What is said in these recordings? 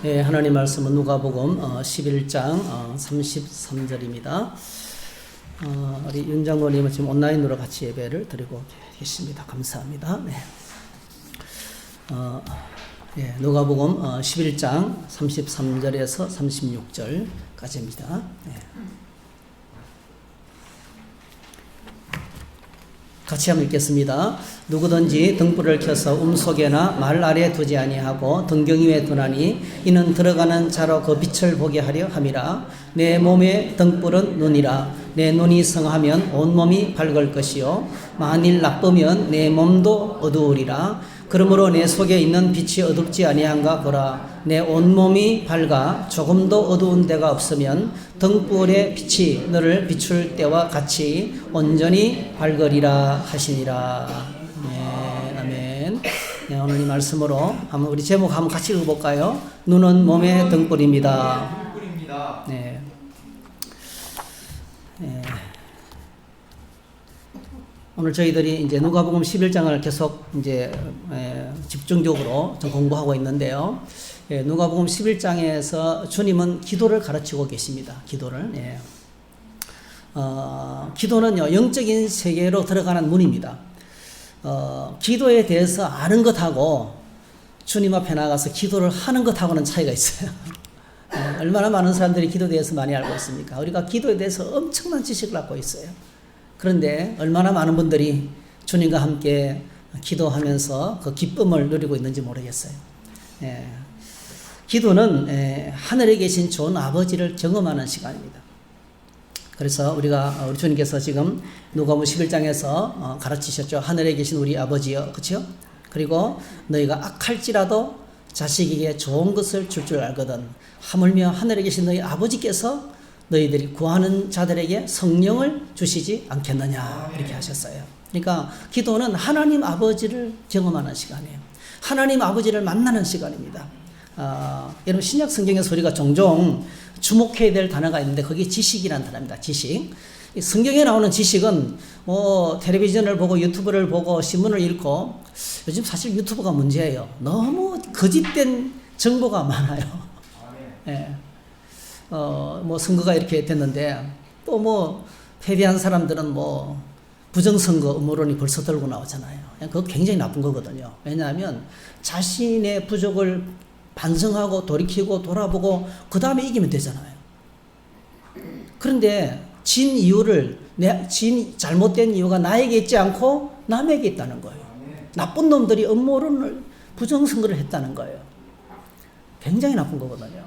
네, 하나님 말씀은 누가복음 11장 33절입니다. 우리 윤 장로님은 지금 온라인으로 같이 예배를 드리고 계십니다. 감사합니다. 네. 누가복음 11장 33절에서 36절까지입니다. 네. 같이 한번 읽겠습니다. 누구든지 등불을 켜서 움속에나 말 아래 두지 아니하고 등경 위에 두나니 이는 들어가는 자로 그 빛을 보게 하려 함이라. 내 몸의 등불은 눈이라. 내 눈이 성하면 온몸이 밝을 것이요 만일 나쁘면 내 몸도 어두우리라. 그러므로 내 속에 있는 빛이 어둡지 아니한가 보라. 내 온몸이 밝아 조금도 어두운 데가 없으면 등불의 빛이 너를 비출 때와 같이 온전히 밝으리라 하시니라. 네, 아멘. 네, 오늘 이 말씀으로 한번 우리 제목 한번 같이 읽어볼까요? 눈은 몸의 등불입니다. 네. 네. 오늘 저희들이 이제 누가복음 11장을 계속 이제 집중적으로 좀 공부하고 있는데요. 누가복음 11장에서 주님은 기도를 가르치고 계십니다. 기도를. 기도는요, 영적인 세계로 들어가는 문입니다. 기도에 대해서 아는 것하고 주님 앞에 나가서 기도를 하는 것하고는 차이가 있어요. 얼마나 많은 사람들이 기도에 대해서 많이 알고 있습니까? 우리가 기도에 대해서 엄청난 지식을 갖고 있어요. 그런데 얼마나 많은 분들이 주님과 함께 기도하면서 그 기쁨을 누리고 있는지 모르겠어요. 기도는 하늘에 계신 좋은 아버지를 경험하는 시간입니다. 그래서 우리 주님께서 지금 누가복음 11장에서 가르치셨죠. 하늘에 계신 우리 아버지여, 그렇죠? 그리고 너희가 악할지라도 자식에게 좋은 것을 줄 줄 알거든. 하물며 하늘에 계신 너희 아버지께서 너희들이 구하는 자들에게 성령을 주시지 않겠느냐, 이렇게 하셨어요. 그러니까 기도는 하나님 아버지를 경험하는 시간이에요. 하나님 아버지를 만나는 시간입니다. 여러분 신약 성경에서 우리가 종종 주목해야 될 단어가 있는데 그게 지식이라는 단어입니다. 지식. 성경에 나오는 지식은 텔레비전을 보고 유튜브를 보고 신문을 읽고, 요즘 사실 유튜브가 문제예요. 너무 거짓된 정보가 많아요. 예. 선거가 이렇게 됐는데, 또 패배한 사람들은 부정선거 음모론이 벌써 들고 나오잖아요. 그거 굉장히 나쁜 거거든요. 왜냐하면 자신의 부족을 반성하고 돌이키고 돌아보고 그 다음에 이기면 되잖아요. 그런데 잘못된 이유가 나에게 있지 않고 남에게 있다는 거예요. 나쁜 놈들이 음모론을, 부정선거를 했다는 거예요. 굉장히 나쁜 거거든요.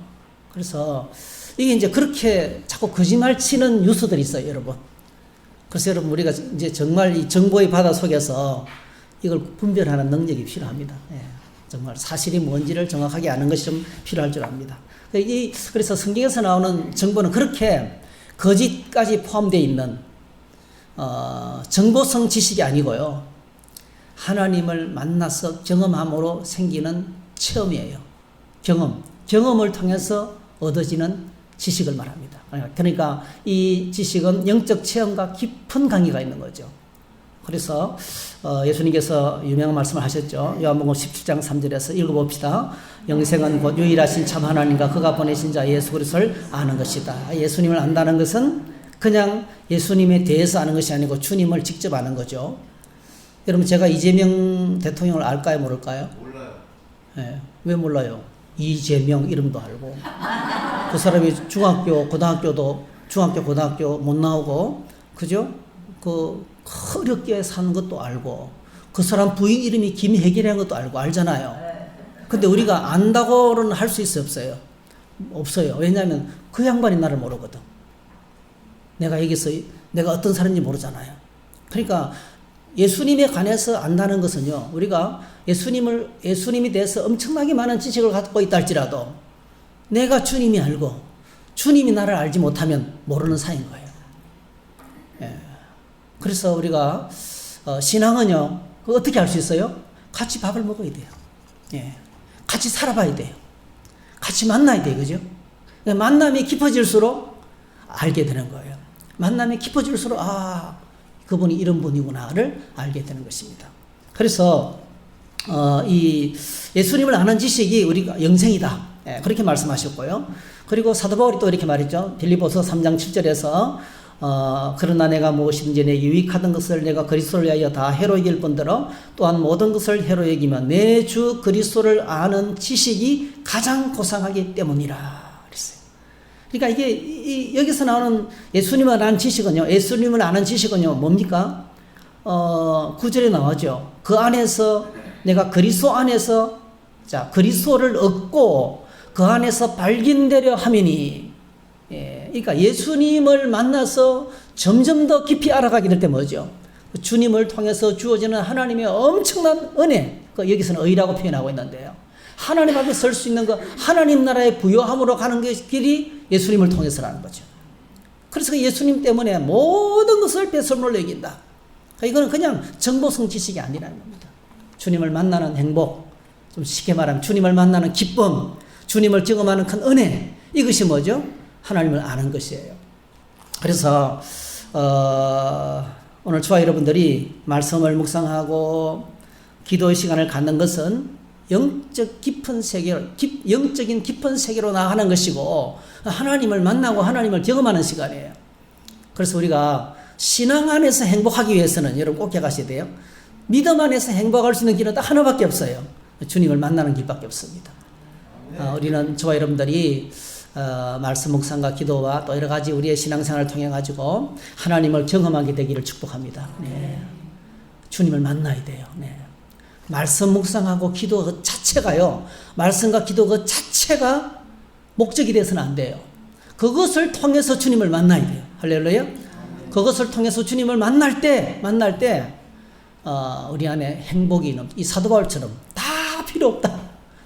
그래서 이게 이제 그렇게 자꾸 거짓말 치는 뉴스들이 있어요, 여러분. 그래서 여러분, 우리가 이제 정말 이 정보의 바다 속에서 이걸 분별하는 능력이 필요합니다. 정말 사실이 뭔지를 정확하게 아는 것이 좀 필요할 줄 압니다. 그래서 성경에서 나오는 정보는 그렇게 거짓까지 포함되어 있는 정보성 지식이 아니고요. 하나님을 만나서 경험함으로 생기는 체험이에요. 경험을 통해서 얻어지는 지식을 말합니다. 그러니까 이 지식은 영적 체험과 깊은 관계가 있는 거죠. 그래서 예수님께서 유명한 말씀을 하셨죠. 요한복음 17장 3절에서 읽어봅시다. 영생은 곧 유일하신 참 하나님과 그가 보내신 자 예수 그리스도를 아는 것이다. 예수님을 안다는 것은 그냥 예수님에 대해서 아는 것이 아니고 주님을 직접 아는 거죠. 여러분, 제가 이재명 대통령을 알까요, 모를까요? 몰라요. 왜 몰라요? 이재명 이름도 알고, 그 사람이 중학교, 고등학교 못 나오고, 그죠? 어렵게 사는 것도 알고, 그 사람 부인 이름이 김혜길이라는 것도 알잖아요. 근데 우리가 안다고는 할 수 있어요, 없어요? 없어요. 왜냐하면 그 양반이 나를 모르거든. 내가 어떤 사람인지 모르잖아요. 그러니까 예수님에 관해서 안다는 것은요, 우리가 예수님에 대해서 엄청나게 많은 지식을 갖고 있다 할지라도 내가 주님이 알고 주님이 나를 알지 못하면 모르는 사이인 거예요. 그래서 우리가 신앙은요, 어떻게 알 수 있어요? 같이 밥을 먹어야 돼요. 같이 살아봐야 돼요. 같이 만나야 돼요. 그죠? 만남이 깊어질수록 알게 되는 거예요. 만남이 깊어질수록 그분이 이런 분이구나를 알게 되는 것입니다. 그래서 이 예수님을 아는 지식이 우리가 영생이다. 예, 그렇게 말씀하셨고요. 그리고 사도 바울이 또 이렇게 말했죠. 빌립보서 3장 7절에서 그러나 내가 무엇이든지 내 유익하던 것을 내가 그리스도를 위하여 다 해로 여길 뿐더러 또한 모든 것을 해로 여기며 내 주 그리스도를 아는 지식이 가장 고상하기 때문이라 그랬어요. 그러니까 이게 여기서 나오는 예수님을 아는 지식은요. 예수님을 아는 지식은요. 뭡니까? 9절에 나오죠. 그 안에서 내가 그리스도 안에서 그리스도를 얻고 그 안에서 발견되려 하미니. 예, 그러니까 예수님을 만나서 점점 더 깊이 알아가게 될 때 뭐죠? 주님을 통해서 주어지는 하나님의 엄청난 은혜, 여기서는 의라고 표현하고 있는데요. 하나님 앞에 설 수 있는 하나님 나라의 부요함으로 가는 길이 예수님을 통해서라는 거죠. 그래서 예수님 때문에 모든 것을 배설물로 여긴다. 이거는 그냥 정보성 지식이 아니라는 겁니다. 주님을 만나는 행복, 좀 쉽게 말하면 주님을 만나는 기쁨, 주님을 경험하는 큰 은혜, 이것이 뭐죠? 하나님을 아는 것이에요. 그래서 오늘 저와 여러분들이 말씀을 묵상하고 기도의 시간을 갖는 것은 영적인 깊은 세계로 나아가는 것이고 하나님을 만나고 하나님을 경험하는 시간이에요. 그래서 우리가 신앙 안에서 행복하기 위해서는 여러분 꼭 기억하셔야 돼요. 믿음 안에서 행복할 수 있는 길은 딱 하나밖에 없어요. 주님을 만나는 길밖에 없습니다. 우리는 저와 여러분들이 말씀 묵상과 기도와 또 여러 가지 우리의 신앙생활을 통해 가지고 하나님을 경험하게 되기를 축복합니다. 네. 주님을 만나야 돼요. 네. 말씀 묵상하고 기도 그 자체가요. 말씀과 기도 그 자체가 목적이 돼서는 안 돼요. 그것을 통해서 주님을 만나야 돼요. 할렐루야. 그것을 통해서 주님을 만날 때 우리 안에 행복이 이 사도 바울처럼 다 필요 없다.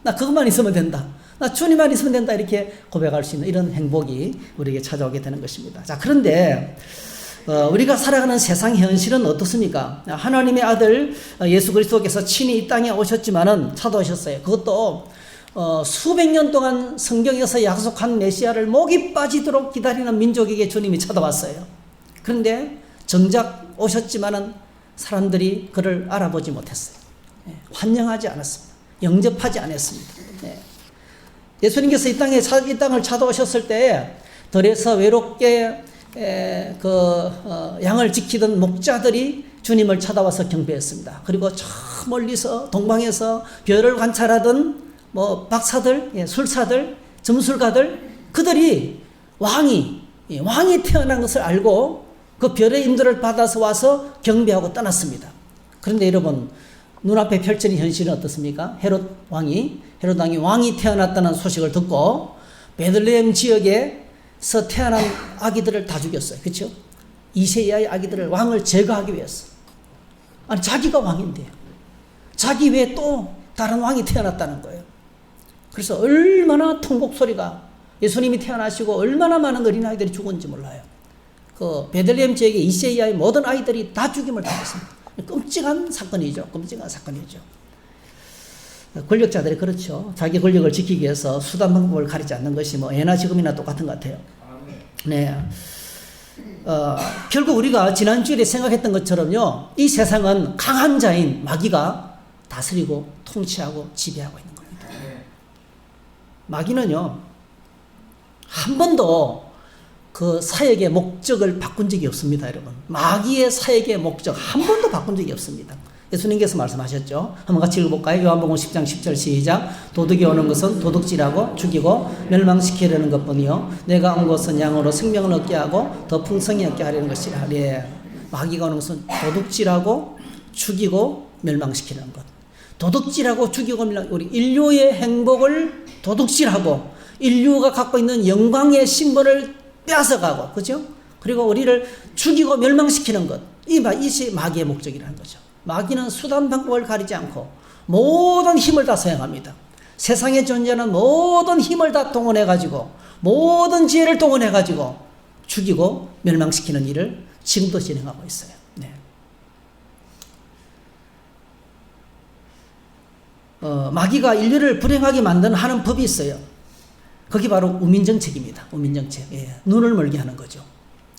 나 그것만 있으면 된다. 나 주님만 있으면 된다. 이렇게 고백할 수 있는 이런 행복이 우리에게 찾아오게 되는 것입니다. 자, 그런데 우리가 살아가는 세상 현실은 어떻습니까? 하나님의 아들 예수 그리스도께서 친히 이 땅에 오셨지만은 찾아오셨어요. 그것도 수백 년 동안 성경에서 약속한 메시아를 목이 빠지도록 기다리는 민족에게 주님이 찾아왔어요. 그런데 정작 오셨지만은 사람들이 그를 알아보지 못했어요. 환영하지 않았습니다. 영접하지 않았습니다. 예수님께서 이 땅을 찾아오셨을 때 들에서 외롭게 양을 지키던 목자들이 주님을 찾아와서 경배했습니다. 그리고 저 멀리서 동방에서 별을 관찰하던 박사들, 술사들, 점술가들, 그들이 왕이 태어난 것을 알고 그 별의 인도를 받아서 와서 경배하고 떠났습니다. 그런데 여러분, 눈앞에 펼쳐진 현실은 어떻습니까? 헤롯 왕이 태어났다는 소식을 듣고 베들레헴 지역에서 태어난 아기들을 다 죽였어요. 그렇죠? 2세 이하의 아기들을 왕을 제거하기 위해서. 아니, 자기가 왕인데요. 자기 외에 또 다른 왕이 태어났다는 거예요. 그래서 얼마나 통곡 소리가, 예수님이 태어나시고 얼마나 많은 어린아이들이 죽었는지 몰라요. 그 베들레헴 지역의 2세 이하의 모든 아이들이 다 죽임을 당했습니다. 끔찍한 사건이죠. 권력자들이 그렇죠. 자기 권력을 지키기 위해서 수단 방법을 가리지 않는 것이 예나 지금이나 똑같은 것 같아요. 네. 결국 우리가 지난주에 생각했던 것처럼요, 이 세상은 강한 자인 마귀가 다스리고 통치하고 지배하고 있는 겁니다. 마귀는요, 한 번도 그 사역의 목적을 바꾼 적이 없습니다, 여러분. 마귀의 사역의 목적 한 번도 바꾼 적이 없습니다. 예수님께서 말씀하셨죠. 한번 같이 읽어볼까요? 요한복음 10장 10절 시작. 도둑이 오는 것은 도둑질하고 죽이고 멸망시키려는 것뿐이요 내가 온 것은 양으로 생명을 얻게 하고 더 풍성히 얻게 하려는 것이라. 네. 마귀가 오는 것은 도둑질하고 죽이고 멸망시키는 것. 도둑질하고 죽이고 우리 인류의 행복을 도둑질하고 인류가 갖고 있는 영광의 심벌을 빼앗아가고, 그죠? 그리고 우리를 죽이고 멸망시키는 것. 이것이 마귀의 목적이라는 거죠. 마귀는 수단 방법을 가리지 않고 모든 힘을 다 사용합니다. 세상에 존재하는 모든 힘을 다 동원해가지고, 모든 지혜를 동원해가지고 죽이고 멸망시키는 일을 지금도 진행하고 있어요. 네. 마귀가 인류를 불행하게 만드는 하는 법이 있어요. 그게 바로 우민정책입니다. 우민정책. 예. 눈을 멀게 하는 거죠.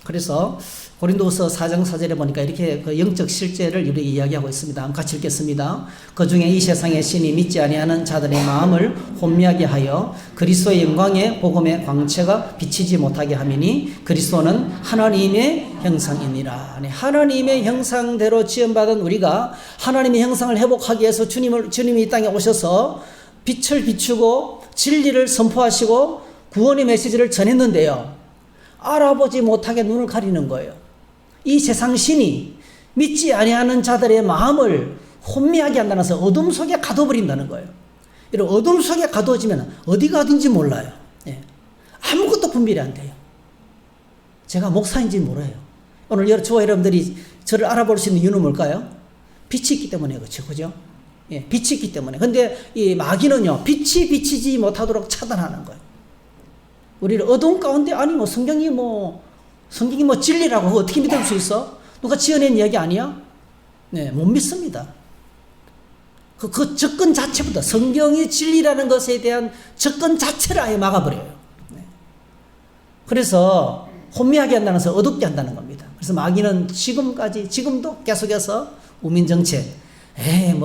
그래서 고린도후서 4장 4절에 보니까 이렇게 그 영적 실제를 우리 이야기하고 있습니다. 한번 같이 읽겠습니다. 그 중에 이 세상의 신이 믿지 아니하는 자들의 마음을 혼미하게 하여 그리스도의 영광의 복음의 광채가 비치지 못하게 하미니 그리스도는 하나님의 형상이니라. 하나님의 형상대로 지음받은 우리가 하나님의 형상을 회복하기 위해서 주님이 이 땅에 오셔서 빛을 비추고 진리를 선포하시고 구원의 메시지를 전했는데요. 알아보지 못하게 눈을 가리는 거예요. 이 세상 신이 믿지 아니하는 자들의 마음을 혼미하게 한다는 것은 어둠 속에 가둬버린다는 거예요. 이런 어둠 속에 가두어지면 어디가 어딘지 몰라요. 예. 아무것도 분별이 안 돼요. 제가 목사인지 몰라요. 오늘 저와 여러분들이 저를 알아볼 수 있는 이유는 뭘까요? 빛이 있기 때문에 그렇죠. 그죠? 예, 빛이 있기 때문에. 근데 이 마귀는요, 빛이 비치지 못하도록 차단하는 거예요. 우리를 어두운 가운데, 아니, 성경이 진리라고 어떻게 믿을 수 있어? 누가 지어낸 이야기 아니야? 네, 못 믿습니다. 그 접근 자체부터, 성경이 진리라는 것에 대한 접근 자체를 아예 막아버려요. 네. 그래서 혼미하게 한다는 것은 어둡게 한다는 겁니다. 그래서 마귀는 지금도 계속해서 우민정책,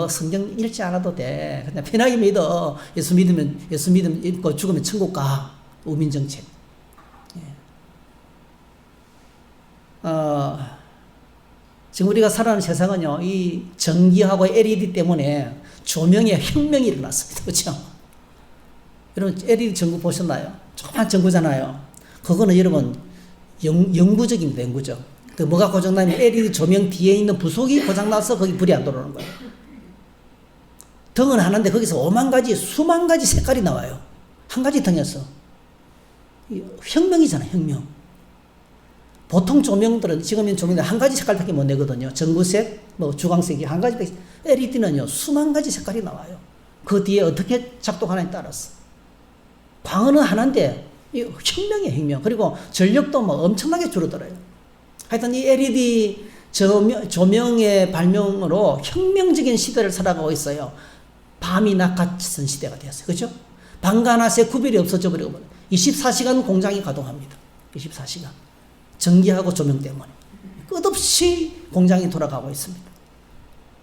성경 읽지 않아도 돼. 그냥 편하게 믿어. 예수 믿고 죽으면 천국 가. 우민정책. 지금 우리가 살아가는 세상은요, 이 전기하고 LED 때문에 조명에 혁명이 일어났습니다. 그렇죠? 여러분, LED 전구 보셨나요? 조그만 전구잖아요. 그거는 여러분, 영구적입니다. 영구적. 뭐가 고장나면 LED 조명 뒤에 있는 부속이 고장나서 거기 불이 안 들어오는 거예요. 등은 하나인데 거기서 수만 가지 색깔이 나와요. 한 가지 등에서. 혁명이잖아요, 혁명. 보통 조명들은, 지금은 조명들 한 가지 색깔밖에 못 내거든요. 전구색, 주광색이 한 가지밖에. LED는요, 수만 가지 색깔이 나와요. 그 뒤에 어떻게 작동하느냐에 따라서. 광원은 하나인데, 혁명이에요, 혁명. 그리고 전력도 엄청나게 줄어들어요. 하여튼 이 LED 조명의 발명으로 혁명적인 시대를 살아가고 있어요. 밤이 낮 같은 시대가 되었어요. 그렇죠? 밤과 낮의 구별이 없어져 버리고 24시간 공장이 가동합니다. 24시간. 전기하고 조명 때문에. 끝없이 공장이 돌아가고 있습니다.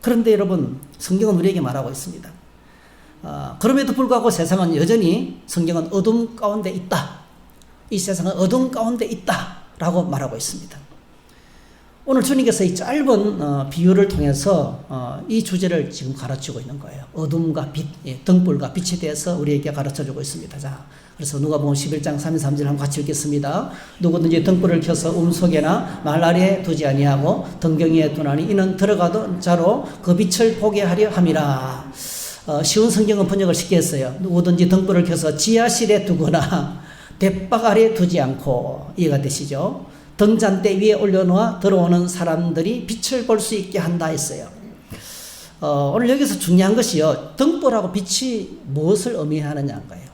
그런데 여러분, 성경은 우리에게 말하고 있습니다. 그럼에도 불구하고 세상은 여전히 성경은 어둠 가운데 있다. 이 세상은 어둠 가운데 있다. 라고 말하고 있습니다. 오늘 주님께서 이 짧은 비유를 통해서 이 주제를 지금 가르치고 있는 거예요. 어둠과 빛, 등불과 빛에 대해서 우리에게 가르쳐주고 있습니다. 자, 그래서 누가복음 11장 33절 한번 같이 읽겠습니다. 누구든지 등불을 켜서 속에나 말 아래에 두지 아니하고 등경 위에 두나니 이는 들어가던 자로 그 빛을 보게 하려 함이라. 쉬운 성경은 번역을 쉽게 했어요. 누구든지 등불을 켜서 지하실에 두거나 대박 아래에 두지 않고, 이해가 되시죠? 등잔대 위에 올려놓아 들어오는 사람들이 빛을 볼 수 있게 한다 했어요. 오늘 여기서 중요한 것이요, 등불하고 빛이 무엇을 의미하느냐인 거예요.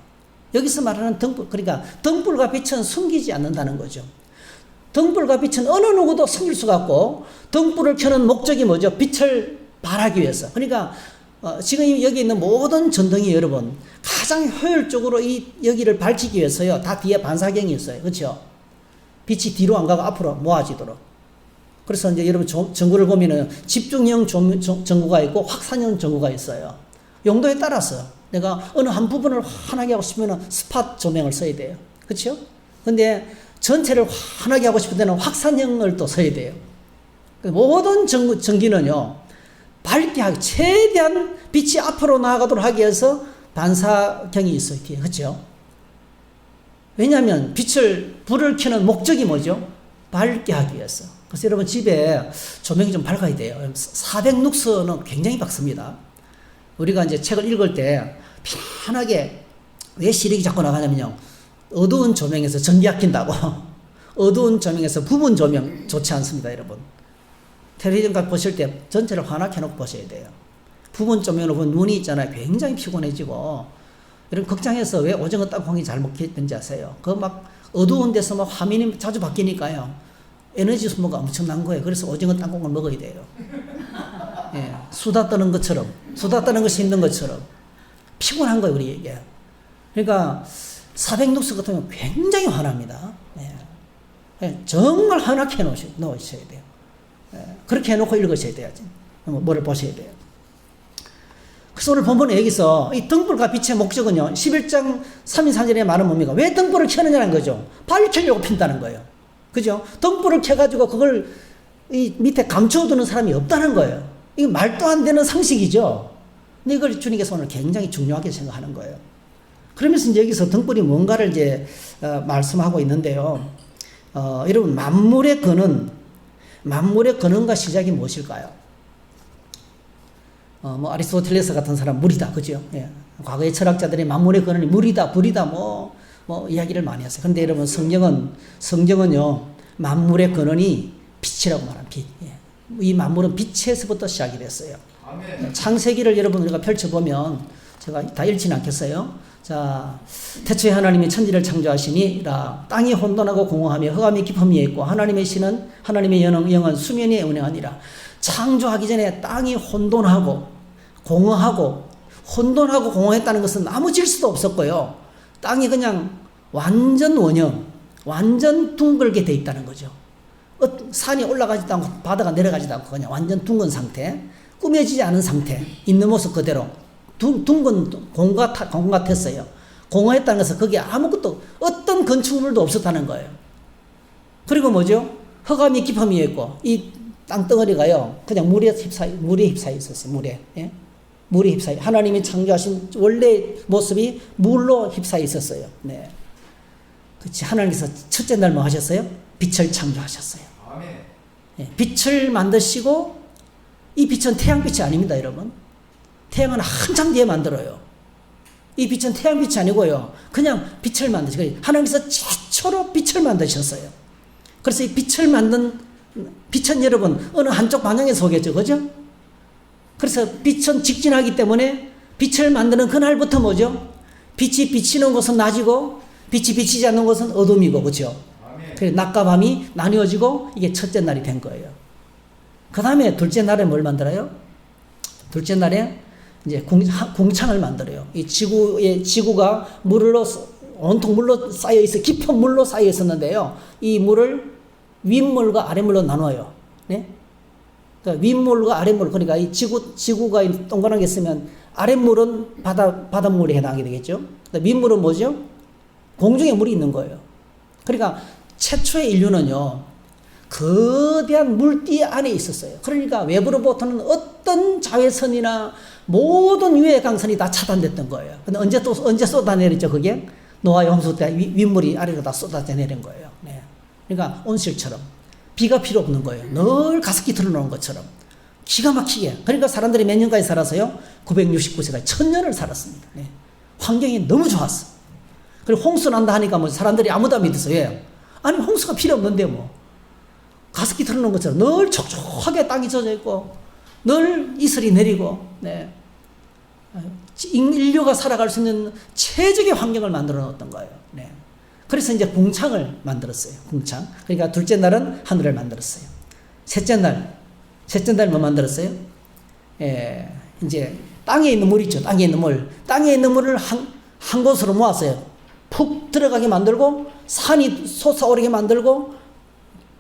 여기서 말하는 등불, 그러니까 등불과 빛은 숨기지 않는다는 거죠. 등불과 빛은 어느 누구도 숨길 수가 없고, 등불을 켜는 목적이 뭐죠? 빛을 발하기 위해서. 그러니까 지금 여기 있는 모든 전등이 여러분 가장 효율적으로 여기를 밝히기 위해서요, 다 뒤에 반사경이 있어요. 그렇죠? 빛이 뒤로 안 가고 앞으로 모아지도록. 그래서 이제 여러분 전구를 보면은 집중형 전구가 있고 확산형 전구가 있어요. 용도에 따라서 내가 어느 한 부분을 환하게 하고 싶으면 스팟 조명을 써야 돼요. 그렇죠? 근데 전체를 환하게 하고 싶을 때는 확산형을 또 써야 돼요. 모든 전기는요, 밝게 하기, 최대한 빛이 앞으로 나아가도록 하기 위해서 반사경이 있어요, 뒤에. 그렇죠? 왜냐하면 불을 켜는 목적이 뭐죠? 밝게 하기 위해서. 그래서 여러분 집에 조명이 좀 밝아야 돼요. 400룩스는 굉장히 밝습니다. 우리가 이제 책을 읽을 때 편하게, 왜 시력이 자꾸 나가냐면요, 어두운 조명에서 전기 아낀다고. 어두운 조명에서 부분 조명 좋지 않습니다, 여러분. 텔레비전 보실 때 전체를 환하게 해놓고 보셔야 돼요. 부분 조명으로 보면 눈이 있잖아요, 굉장히 피곤해지고. 이런 극장에서 왜 오징어 땅콩이 잘 먹겠는지 아세요? 어두운 데서 화면이 자주 바뀌니까요, 에너지 소모가 엄청난 거예요. 그래서 오징어 땅콩을 먹어야 돼요. 예, 수다 떠는 것처럼, 수다 떠는 것이 힘든 것처럼 피곤한 거예요, 우리에게. 그러니까 400룩스 같으면 굉장히 환합니다. 예. 정말 하나게 놓으셔야 돼요. 그렇게 해놓고 읽으셔야 돼야지. 뭐를 보셔야 돼요. 그래서 오늘 본문에 여기서 이 등불과 빛의 목적은요, 11장 3인 4절에 말은 뭡니까? 왜 등불을 켜느냐는 거죠. 밝히려고 핀다는 거예요. 그죠? 등불을 켜가지고 그걸 이 밑에 감춰두는 사람이 없다는 거예요. 이거 말도 안 되는 상식이죠. 근데 이걸 주님께서 오늘 굉장히 중요하게 생각하는 거예요. 그러면서 이제 여기서 등불이 뭔가를 이제 말씀하고 있는데요. 여러분, 만물의 근원과 시작이 무엇일까요? 뭐 아리스토텔레스 같은 사람 물이다, 그죠? 예. 과거의 철학자들이 만물의 근원이 물이다, 불이다, 뭐 이야기를 많이 했어요. 그런데 여러분, 성경은요, 만물의 근원이 빛이라고 말합니다. 빛. 예. 이 만물은 빛에서부터 시작이 됐어요. 아멘. 창세기를 여러분 우리가 펼쳐보면, 제가 다 읽지는 않겠어요. 자, 태초에 하나님이 천지를 창조하시니라. 땅이 혼돈하고 공허하며 흑암이 깊음이 있고 하나님의 영은 수면에 운행하니라. 창조하기 전에 땅이 혼돈하고 공허했다는 것은 아무 질서도 없었고요. 땅이 그냥 완전 원형, 완전 둥글게 돼 있다는 거죠. 산이 올라가지도 않고 바다가 내려가지도 않고 그냥 완전 둥근 상태, 꾸며지지 않은 상태, 있는 모습 그대로 둥근 공 같았어요. 공허했다는 것은 거기에 아무것도, 어떤 건축물도 없었다는 거예요. 그리고 뭐죠? 흑암이 깊음이 있고 이 땅덩어리가요, 그냥 물에 휩싸여 있었어요. 물에 휩싸여. 하나님이 창조하신 원래 모습이 물로 휩싸여 있었어요. 네. 그치. 하나님께서 첫째 날 뭐 하셨어요? 빛을 창조하셨어요. 아멘. 네. 빛을 만드시고, 이 빛은 태양빛이 아닙니다, 여러분. 태양은 한참 뒤에 만들어요. 이 빛은 태양빛이 아니고요, 그냥 빛을 만드시고, 하나님께서 최초로 빛을 만드셨어요. 그래서 이 빛은 여러분 어느 한쪽 방향에서 오겠죠, 그죠? 그래서 빛은 직진하기 때문에 빛을 만드는 그날부터 뭐죠? 빛이 비치는 곳은 낮이고 빛이 비치지 않는 곳은 어둠이고, 그죠? 그래서 낮과 밤이 나뉘어지고 이게 첫째 날이 된 거예요. 그 다음에 둘째 날에 뭘 만들어요? 둘째 날에 이제 궁창을 만들어요. 이 지구가 온통 물로 쌓여 있어, 깊은 물로 쌓여 있었는데요. 이 물을 윗물과 아랫물로 나눠요. 네? 그러니까 윗물과 아랫물, 그러니까 이 지구가 동그랗게 있으면 아랫물은 바닷물에 해당하게 되겠죠. 윗물은 뭐죠? 공중에 물이 있는 거예요. 그러니까 최초의 인류는요, 거대한 물띠 안에 있었어요. 그러니까 외부로부터는 어떤 자외선이나 모든 유해 강선이 다 차단됐던 거예요. 근데 언제 쏟아내렸죠, 그게? 노아의 홍수 때 윗물이 아래로 다 쏟아내린 거예요. 네. 그러니까 온실처럼 비가 필요 없는 거예요. 늘 가습기 틀어놓은 것처럼 기가 막히게. 그러니까 사람들이 몇 년까지 살았어요? 969세까지 1000년을 살았습니다. 네. 환경이 너무 좋았어. 그리고 홍수 난다 하니까 뭐 사람들이 아무도 안 믿었어요. 왜? 아니, 홍수가 필요 없는데 뭐 가습기 틀어놓은 것처럼 늘 촉촉하게 땅이 젖어 있고 늘 이슬이 내리고, 네. 인류가 살아갈 수 있는 최적의 환경을 만들어 놓았던 거예요. 네. 그래서 이제 궁창을 만들었어요. 궁창. 그러니까 둘째 날은 하늘을 만들었어요. 셋째 날 뭐 만들었어요? 이제 땅에 있는 물 있죠. 땅에 있는 물을 한 곳으로 모았어요. 푹 들어가게 만들고, 산이 솟아오르게 만들고,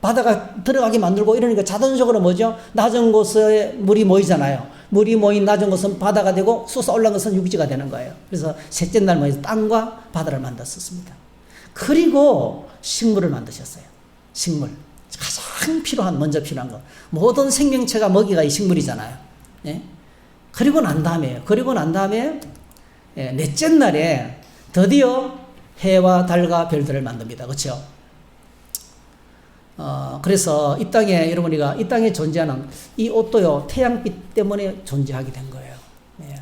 바다가 들어가게 만들고, 이러니까 자동적으로 뭐죠? 낮은 곳에 물이 모이잖아요. 물이 모인 낮은 곳은 바다가 되고, 솟아올라온 것은 육지가 되는 거예요. 그래서 셋째 날 뭐예요? 땅과 바다를 만들었습니다. 그리고 식물을 만드셨어요. 식물. 가장 먼저 필요한 거. 모든 생명체가 먹이가 이 식물이잖아요. 예? 그리고 난 다음에, 넷째 날에 드디어 해와 달과 별들을 만듭니다. 그렇죠? 그래서 이 땅에, 여러분이가 이 땅에 존재하는 이 옷도요, 태양빛 때문에 존재하게 된 거예요. 예.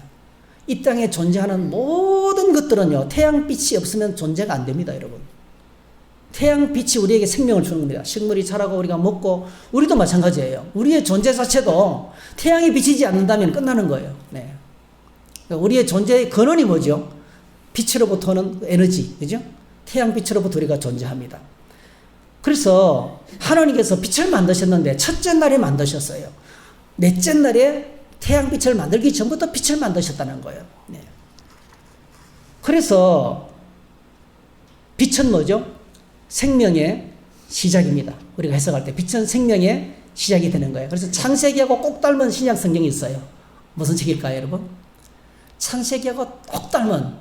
이 땅에 존재하는 모든 것들은요, 태양빛이 없으면 존재가 안 됩니다, 여러분. 태양빛이 우리에게 생명을 주는 겁니다. 식물이 자라고 우리가 먹고, 우리도 마찬가지예요. 우리의 존재 자체도 태양이 비치지 않는다면 끝나는 거예요. 네. 우리의 존재의 근원이 뭐죠? 빛으로부터 오는 에너지, 그죠? 태양빛으로부터 우리가 존재합니다. 그래서 하나님께서 빛을 만드셨는데 첫째 날에 만드셨어요. 넷째 날에 태양빛을 만들기 전부터 빛을 만드셨다는 거예요. 네. 그래서 빛은 뭐죠? 생명의 시작입니다. 우리가 해석할 때 빛은 생명의 시작이 되는 거예요. 그래서 창세기하고 꼭 닮은 신약 성경이 있어요. 무슨 책일까요, 여러분? 창세기하고 꼭 닮은.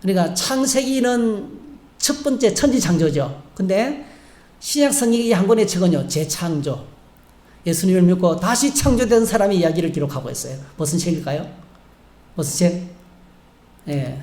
그러니까 창세기는 첫 번째 천지창조죠. 근데 신약 성경이 한 권의 책은요, 재창조. 예수님을 믿고 다시 창조된 사람의 이야기를 기록하고 있어요. 무슨 책일까요? 무슨 책? 예.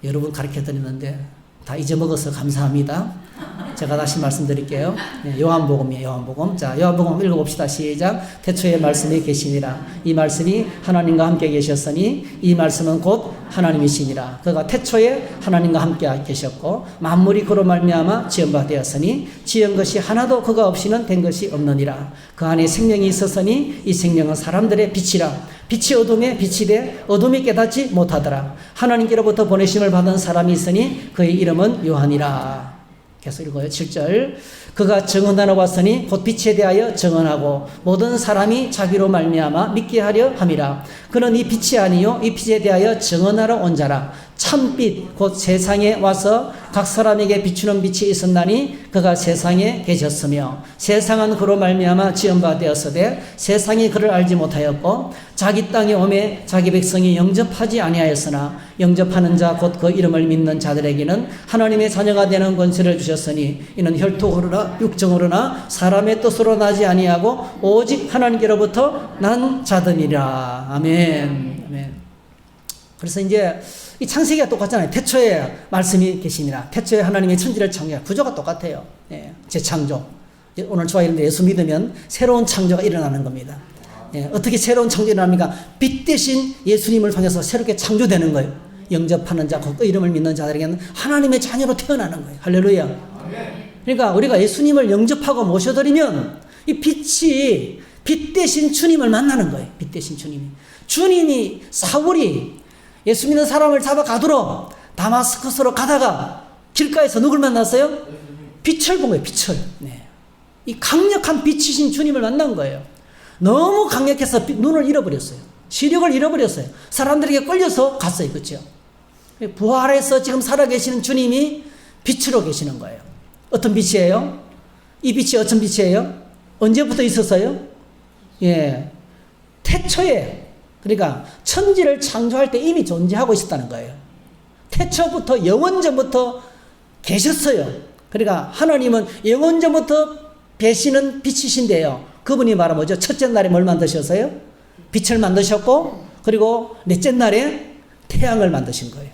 여러분 가르쳐 드리는데 다 잊어먹어서 감사합니다. 제가 다시 말씀드릴게요. 네, 요한복음이에요. 요한복음. 자, 요한복음 읽어봅시다. 시작. 태초에 말씀이 계시니라. 이 말씀이 하나님과 함께 계셨으니 이 말씀은 곧 하나님이시니라. 그가 태초에 하나님과 함께 계셨고 만물이 그로 말미암아 지은 바 되었으니 지은 것이 하나도 그가 없이는 된 것이 없느니라. 그 안에 생명이 있었으니 이 생명은 사람들의 빛이라. 빛이 어둠에 빛이 돼 어둠이 깨닫지 못하더라. 하나님께로부터 보내심을 받은 사람이 있으니 그의 이름은 요한이라. 계속 읽어요. 7절. 그가 증언하러 왔으니 곧 빛에 대하여 증언하고 모든 사람이 자기로 말미암아 믿게 하려 함이라. 그는 이 빛이 아니요 이 빛에 대하여 증언하러 온 자라. 참빛 곧 세상에 와서 각 사람에게 비추는 빛이 있었나니 그가 세상에 계셨으며 세상은 그로 말미암아 지은 바 되었으되 세상이 그를 알지 못하였고 자기 땅에 오매 자기 백성이 영접하지 아니하였으나 영접하는 자 곧 그 이름을 믿는 자들에게는 하나님의 자녀가 되는 권세를 주셨으니 이는 혈통으로나 육정으로나 사람의 뜻으로 나지 아니하고 오직 하나님께로부터 난 자들이라. 아멘. 아멘. 그래서 이제 이 창세기가 똑같잖아요. 태초에 말씀이 계시니라. 태초에 하나님의 천지를 창조한 구조가 똑같아요. 예, 재창조. 오늘 주와 이런데 예수 믿으면 새로운 창조가 일어나는 겁니다. 예, 어떻게 새로운 창조가 일어납니까? 빛 대신 예수님을 통해서 새롭게 창조되는 거예요. 영접하는 자, 그 이름을 믿는 자들에게는 하나님의 자녀로 태어나는 거예요. 할렐루야. 그러니까 우리가 예수님을 영접하고 모셔드리면 이 빛이 빛 대신 주님을 만나는 거예요. 빛 대신 주님이. 주님이 사울이 예수 믿는 사람을 잡아 가두러 다마스커스로 가다가 길가에서 누굴 만났어요? 빛을 본 거예요. 빛을. 네. 이 강력한 빛이신 주님을 만난 거예요. 너무 강력해서 눈을 잃어버렸어요. 시력을 잃어버렸어요. 사람들에게 끌려서 갔어요. 그렇죠? 부활해서 지금 살아계시는 주님이 빛으로 계시는 거예요. 어떤 빛이에요? 이 빛이 어떤 빛이에요? 언제부터 있었어요? 예, 태초에. 그러니까 천지를 창조할 때 이미 존재하고 있었다는 거예요. 태초부터 영원전부터 계셨어요. 그러니까 하나님은 영원전부터 계시는 빛이신데요. 그분이 말하면 뭐죠? 첫째 날에 뭘 만드셨어요? 빛을 만드셨고 그리고 넷째 날에 태양을 만드신 거예요.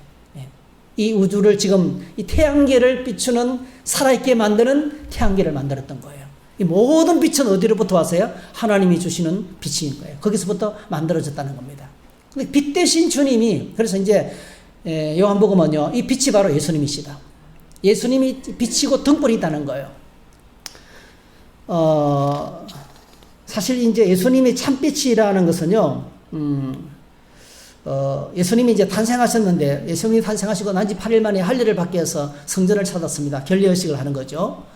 이 우주를 지금 이 태양계를 비추는 살아있게 만드는 태양계를 만들었던 거예요. 이 모든 빛은 어디로부터 왔어요? 하나님이 주시는 빛인 거예요. 거기서부터 만들어졌다는 겁니다. 근데 빛 대신 주님이, 그래서 이제 요한복음은요, 이 빛이 바로 예수님이시다. 예수님이 빛이고 등불이 있다는 거예요. 사실 이제 예수님이 참빛이라는 것은요, 예수님이 이제 탄생하셨는데, 예수님이 탄생하시고 난 지 8일 만에 할례를 받기 위해서 성전을 찾았습니다. 결례의식을 하는 거죠.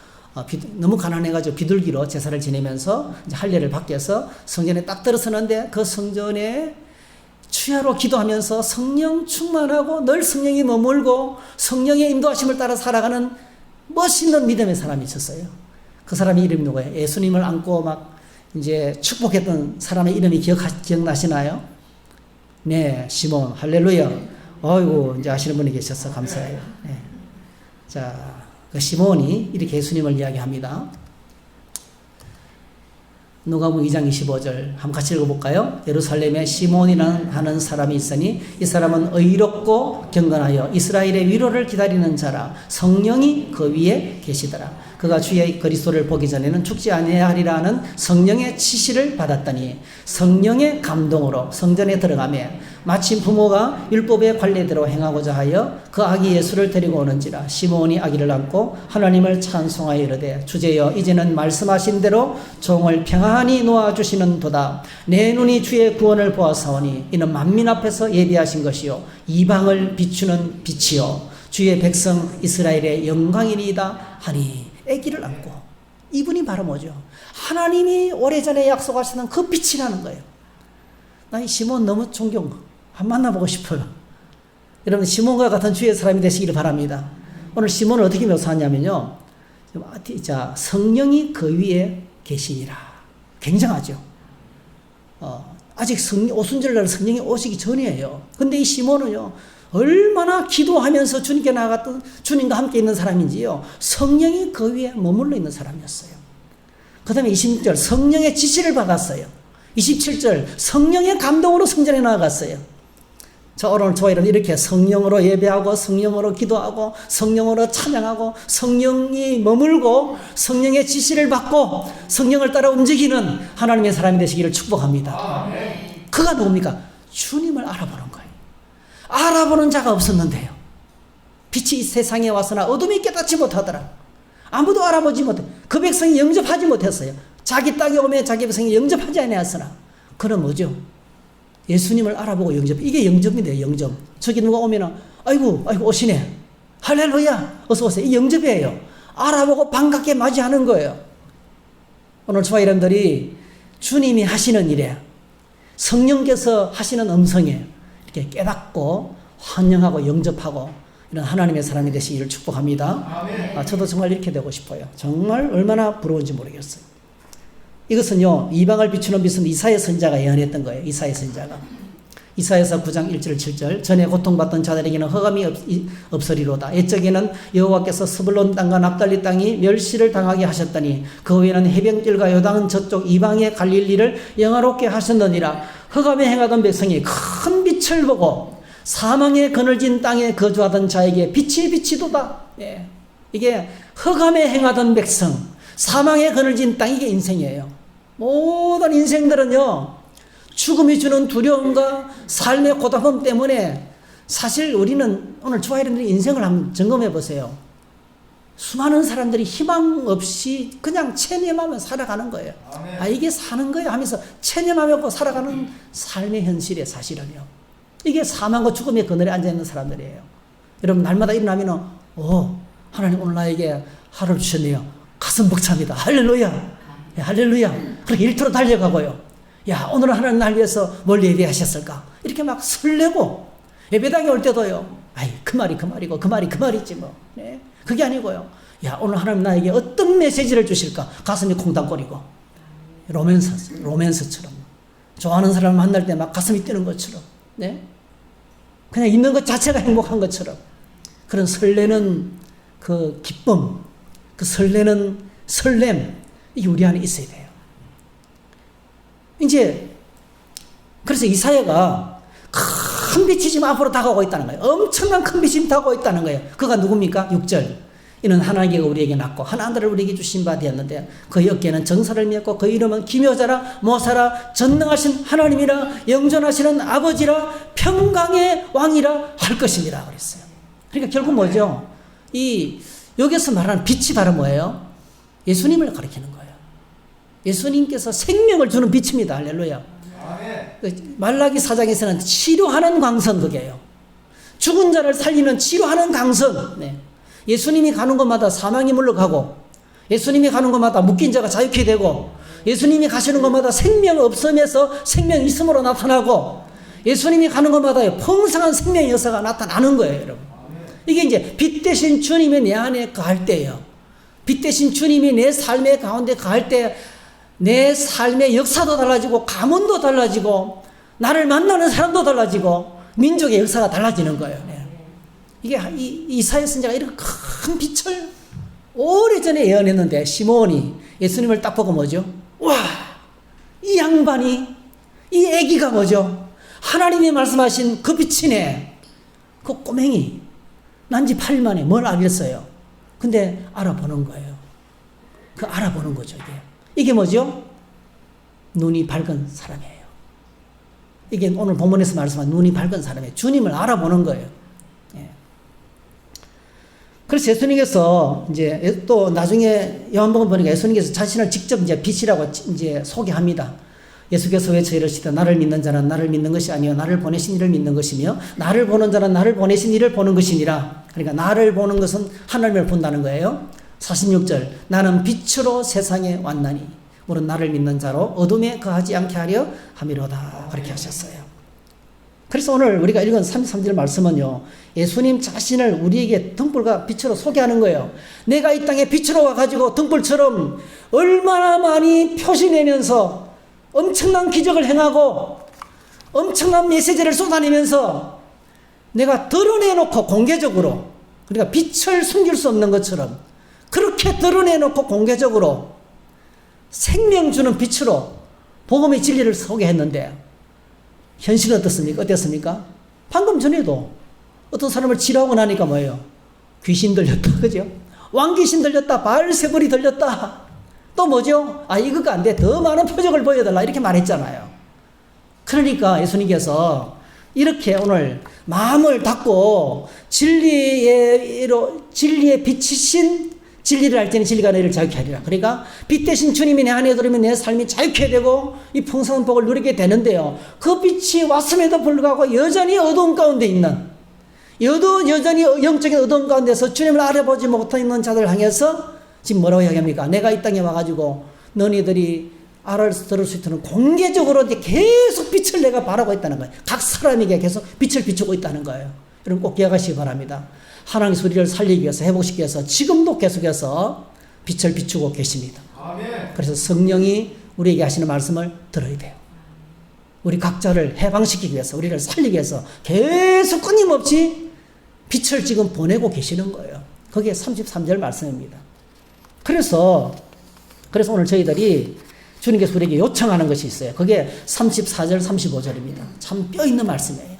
너무 가난해가지고 비둘기로 제사를 지내면서 이제 할례를 받기 위해서 성전에 딱 들어서는데 그 성전에 추야로 기도하면서 성령 충만하고 늘 성령이 머물고 성령의 인도하심을 따라 살아가는 멋있는 믿음의 사람이 있었어요. 그 사람의 이름이 누구예요? 예수님을 안고 막 이제 축복했던 사람의 이름이 기억나시나요? 네, 시몬. 할렐루야. 어이구, 이제 아시는 분이 계셔서 감사해요. 네. 자, 그 시몬이 이렇게 예수님을 이야기합니다. 누가복음 2장 25절 한번 같이 읽어볼까요? 예루살렘에 시몬이라는 하는 사람이 있으니 이 사람은 의롭고 경건하여 이스라엘의 위로를 기다리는 자라. 성령이 그 위에 계시더라. 그가 주의 그리스도를 보기 전에는 죽지 아니하리라는 성령의 지시를 받았더니 성령의 감동으로 성전에 들어가며 마침 부모가 율법의 관례대로 행하고자 하여 그 아기 예수를 데리고 오는지라. 시몬이 아기를 안고 하나님을 찬송하여 이르되 주제여 이제는 말씀하신 대로 종을 평안히 놓아주시는 도다. 내 눈이 주의 구원을 보아사오니 이는 만민 앞에서 예비하신 것이요 이방을 비추는 빛이요 주의 백성 이스라엘의 영광이니이다 하니. 아기를 안고, 이분이 바로 뭐죠? 하나님이 오래전에 약속하시는 그 빛이라는 거예요. 나 이 시몬 너무 존경, 한번 만나보고 싶어요. 여러분 시몬과 같은 주의 사람이 되시기를 바랍니다. 오늘 시몬을 어떻게 묘사하냐면요, 자, 성령이 그 위에 계시니라. 굉장하죠. 아직 오순절날 성령이 오시기 전이에요. 근데 이 시몬은요, 얼마나 기도하면서 주님께 나아갔던, 주님과 함께 있는 사람인지요, 성령이 그 위에 머물러 있는 사람이었어요. 그 다음에 26절, 성령의 지시를 받았어요. 27절, 성령의 감동으로 성전에 나아갔어요. 자, 오늘 저희는 이렇게 성령으로 예배하고, 성령으로 기도하고, 성령으로 찬양하고, 성령이 머물고, 성령의 지시를 받고, 성령을 따라 움직이는 하나님의 사람이 되시기를 축복합니다. 그가 누굽니까? 주님을 알아보는 거예요. 알아보는 자가 없었는데요. 빛이 이 세상에 왔으나 어둠이 깨닫지 못하더라. 아무도 알아보지 못해. 그 백성이 영접하지 못했어요. 자기 땅에 오면 자기 백성이 영접하지 아니하였으나. 그럼 뭐죠? 예수님을 알아보고 영접. 이게 영접인데요, 영접. 저기 누가 오면은, 아이고, 오시네. 할렐루야. 어서 오세요. 이 영접이에요. 알아보고 반갑게 맞이하는 거예요. 오늘 저와 여러분들이 주님이 하시는 일에, 성령께서 하시는 음성에 이렇게 깨닫고 환영하고 영접하고 이런 하나님의 사람이 되시기를 축복합니다. 저도 정말 이렇게 되고 싶어요. 정말 얼마나 부러운지 모르겠어요. 이것은요, 이방을 비추는 빛은 이사야 선지자가 예언했던 거예요. 이사야 선지자가. 이사야서 9장 1절 7절, 전에 고통받던 자들에게는 흑암이 없으리로다. 옛적에는 여호와께서 스불론 땅과 납달리 땅이 멸시를 당하게 하셨더니 그 후에는 해변길과 요단 저쪽 이방의 갈릴리를 영화롭게 하셨느니라. 흑암에 행하던 백성이 큰 빛을 보고 사망의 그늘진 땅에 거주하던 자에게 빛이 비치도다. 예. 이게 흑암에 행하던 백성, 사망의 그늘진 땅, 이게 인생이에요. 모든 인생들은요, 죽음이 주는 두려움과 삶의 고달픔 때문에 사실 우리는 오늘 저와 여러분들이 인생을 한번 점검해 보세요. 수많은 사람들이 희망 없이 그냥 체념하며 살아가는 거예요. 아, 이게 사는 거예요 하면서 체념하며 살아가는 삶의 현실의 사실은요. 이게 사망과 죽음의 그늘에 앉아있는 사람들이에요. 여러분, 날마다 일어나면 하나님 오늘 나에게 하루를 주셨네요. 가슴 벅찹니다. 할렐루야. 할렐루야. 그렇게 일터로 달려가고요. 야, 오늘은 하나님 날 위해서 뭘 예배하셨을까? 이렇게 막 설레고, 예배당에 올 때도요, 아이, 그 말이고, 그 말이지 뭐. 네? 그게 아니고요. 야, 오늘 하나님 나에게 어떤 메시지를 주실까? 가슴이 콩닥거리고, 로맨스처럼. 좋아하는 사람을 만날 때 막 가슴이 뛰는 것처럼. 네? 그냥 있는 것 자체가 행복한 것처럼. 그런 설레는 그 기쁨, 그 설레는 설렘, 이게 우리 안에 있어야 돼요. 이제 그래서 이사야가 큰 빛이 지금 앞으로 다가오고 있다는 거예요. 엄청난 큰 빛이 다가오고 있다는 거예요. 그가 누굽니까? 6절. 이는 하나님께서 우리에게 낳고 하나님을 우리에게 주신 바 되었는데 그의 어깨는 정사를 메었고 그 이름은 기묘자라 모사라 전능하신 하나님이라 영존하시는 아버지라 평강의 왕이라 할 것입니다. 그랬어요. 그러니까 결국 뭐죠? 여기서 말하는 빛이 바로 뭐예요? 예수님을 가리키는 거예요. 예수님께서 생명을 주는 빛입니다. 할렐루야. 말라기 4장에서는 치료하는 광선, 그게요. 죽은 자를 살리는 치료하는 광선. 네. 예수님이 가는 곳마다 사망이 물러가고, 예수님이 가는 곳마다 묶인 자가 자유케 되고, 예수님이 가시는 곳마다 생명 없음에서 생명 있음으로 나타나고, 예수님이 가는 곳마다 풍성한 생명의 역사가 나타나는 거예요, 여러분. 이게 이제 빛 대신 주님이 내 안에 거할 때예요. 빛 대신 주님이 내 삶의 가운데 거할 때 내 삶의 역사도 달라지고 가문도 달라지고 나를 만나는 사람도 달라지고 민족의 역사가 달라지는 거예요. 네. 이게 이사야 선지자가 이렇게 큰 빛을 오래전에 예언했는데 시몬이 예수님을 딱 보고 뭐죠? 와, 이 양반이, 이 애기가 뭐죠? 하나님이 말씀하신 그 빛이네. 그 꼬맹이 난지 8일 만에 뭘 알겠어요? 근데 알아보는 거예요. 그 알아보는 거죠, 이게. 이게 뭐죠? 눈이 밝은 사람이에요. 이게 오늘 본문에서 말씀한 눈이 밝은 사람이에요. 주님을 알아보는 거예요. 예. 그래서 예수님께서 이제 또 나중에 요한복음 보니까 예수님께서 자신을 직접 이제 빛이라고 이제 소개합니다. 예수께서 외쳐 이르시되 나를 믿는 자는 나를 믿는 것이 아니요 나를 보내신 이를 믿는 것이며 나를 보는 자는 나를 보내신 이를 보는 것이니라. 그러니까 나를 보는 것은 하나님을 본다는 거예요. 46절 나는 빛으로 세상에 왔나니 오늘 나를 믿는 자로 어둠에 거하지 않게 하려 함이로다. 그렇게 하셨어요. 그래서 오늘 우리가 읽은 33절 말씀은요, 예수님 자신을 우리에게 등불과 빛으로 소개하는 거예요. 내가 이 땅에 빛으로 와가지고 등불처럼 얼마나 많이 표시내면서 엄청난 기적을 행하고 엄청난 메시지를 쏟아내면서 내가 드러내놓고 공개적으로, 그러니까 빛을 숨길 수 없는 것처럼 그렇게 드러내놓고 공개적으로 생명 주는 빛으로 복음의 진리를 소개했는데 현실은 어떻습니까? 어땠습니까? 방금 전에도 어떤 사람을 치료하고 나니까 뭐예요? 귀신 들렸다. 그죠? 왕귀신 들렸다. 바알세불이 들렸다. 또 뭐죠? 아, 이거가 안 돼. 더 많은 표적을 보여달라. 이렇게 말했잖아요. 그러니까 예수님께서 이렇게 오늘 마음을 닫고 진리에 비치신 진리를 알 때는 진리가 너희를 자유케 하리라. 그러니까 빛 대신 주님이 내 안에 들으면 내 삶이 자유케 되고 이 풍성한 복을 누리게 되는데요. 그 빛이 왔음에도 불구하고 여전히 어두운 가운데 있는, 여전히 영적인 어두운 가운데서 주님을 알아보지 못하는 자들 향해서 지금 뭐라고 이야기합니까? 내가 이 땅에 와가지고 너희들이 들을 수 있도록 공개적으로 이제 계속 빛을 내가 바라고 있다는 거예요. 각 사람에게 계속 빛을 비추고 있다는 거예요. 여러분 꼭 기억하시기 바랍니다. 하나님의 소리를 살리기 위해서, 회복시키기 위해서 지금도 계속해서 빛을 비추고 계십니다. 아멘. 그래서 성령이 우리에게 하시는 말씀을 들어야 돼요. 우리 각자를 해방시키기 위해서, 우리를 살리기 위해서 계속 끊임없이 빛을 지금 보내고 계시는 거예요. 그게 33절 말씀입니다. 그래서 오늘 저희들이 주님께서 우리에게 요청하는 것이 있어요. 그게 34절, 35절입니다. 참 뼈 있는 말씀이에요.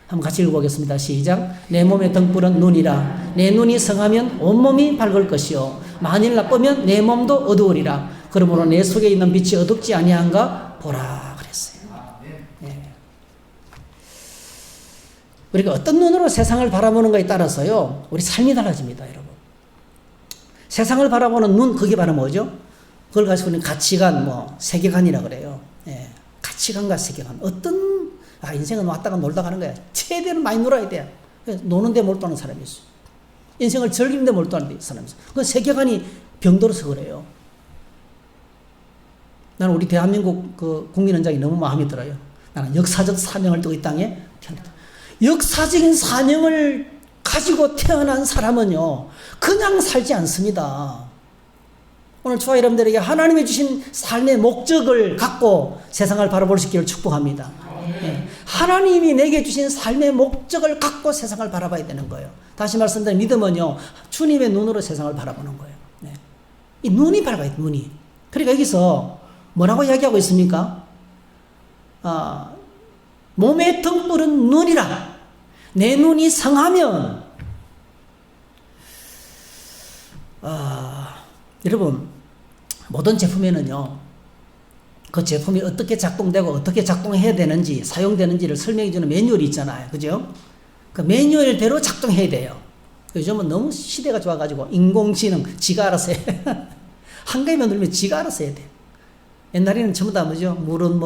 한번 같이 읽어보겠습니다. 시작. 내 몸의 등불은 눈이라. 내 눈이 성하면 온몸이 밝을 것이요 만일 나쁘면 내 몸도 어두우리라. 그러므로 내 속에 있는 빛이 어둡지 아니한가 보라 그랬어요. 네. 우리가 어떤 눈으로 세상을 바라보는가에 따라서요, 우리 삶이 달라집니다, 여러분. 세상을 바라보는 눈, 그게 바로 뭐죠? 그걸 가지고 있는 가치관, 세계관이라 그래요. 예. 가치관과 세계관. 인생은 왔다가 놀다 가는 거야. 최대한 많이 놀아야 돼. 노는데 몰두하는 사람이 있어. 인생을 즐기는데 몰두하는 사람이 있어. 그 세계관이 병들어서 그래요. 나는 우리 대한민국 그 국민원장이 너무 마음에 들어요. 나는 역사적 사명을 두고 이 땅에 태어났다. 역사적인 사명을 가지고 태어난 사람은요, 그냥 살지 않습니다. 오늘 저와 여러분들에게 하나님이 주신 삶의 목적을 갖고 세상을 바라볼 수 있기를 축복합니다. 네. 하나님이 내게 주신 삶의 목적을 갖고 세상을 바라봐야 되는 거예요. 다시 말씀드린 믿음은요, 주님의 눈으로 세상을 바라보는 거예요. 네. 이 눈이 밝아야 돼, 눈이. 그러니까 여기서 뭐라고 이야기하고 있습니까? 몸의 등불은 눈이라. 내 눈이 성하면, 여러분, 모든 제품에는요, 그 제품이 어떻게 작동되고 어떻게 작동해야 되는지, 사용되는지를 설명해주는 매뉴얼이 있잖아요. 그죠? 그 매뉴얼대로 작동해야 돼요. 요즘은 너무 시대가 좋아가지고 인공지능, 지가 알아서 해. 한가위만 누르면 지가 알아서 해야 돼요. 옛날에는 전부 다 뭐죠? 물은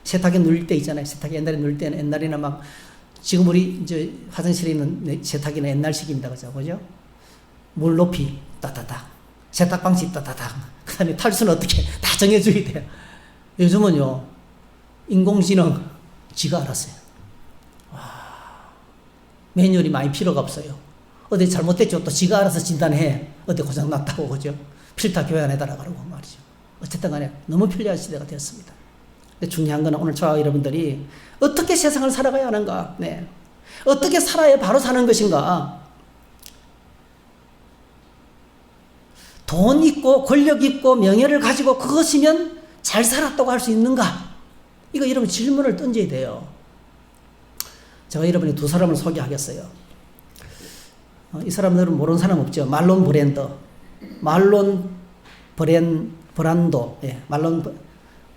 세탁기 눌릴 때 있잖아요. 세탁기 옛날에 눌릴 때는, 옛날에는 막, 지금 우리 이제 화장실에 있는 세탁기는 옛날식입니다. 그죠? 물 높이, 따다닥. 세탁 방식, 따다닥. 그 다음에 탈수는 어떻게 다 정해줘야 돼요. 요즘은요, 인공지능, 지가 알았어요. 와, 매뉴얼이 많이 필요가 없어요. 어디 잘못됐죠? 또 지가 알아서 진단해. 어디 고장났다고, 그죠? 필터 교환해달라고 그러고 말이죠. 어쨌든 간에 너무 편리한 시대가 되었습니다. 근데 중요한 건 오늘 저와 여러분들이 어떻게 세상을 살아가야 하는가? 네. 어떻게 살아야 바로 사는 것인가? 돈 있고 권력 있고 명예를 가지고 그것이면 잘 살았다고 할 수 있는가? 이거 여러분 질문을 던져야 돼요. 제가 여러분이 두 사람을 소개하겠어요. 이 사람들은 모르는 사람 없죠. 말론 브랜도. 예,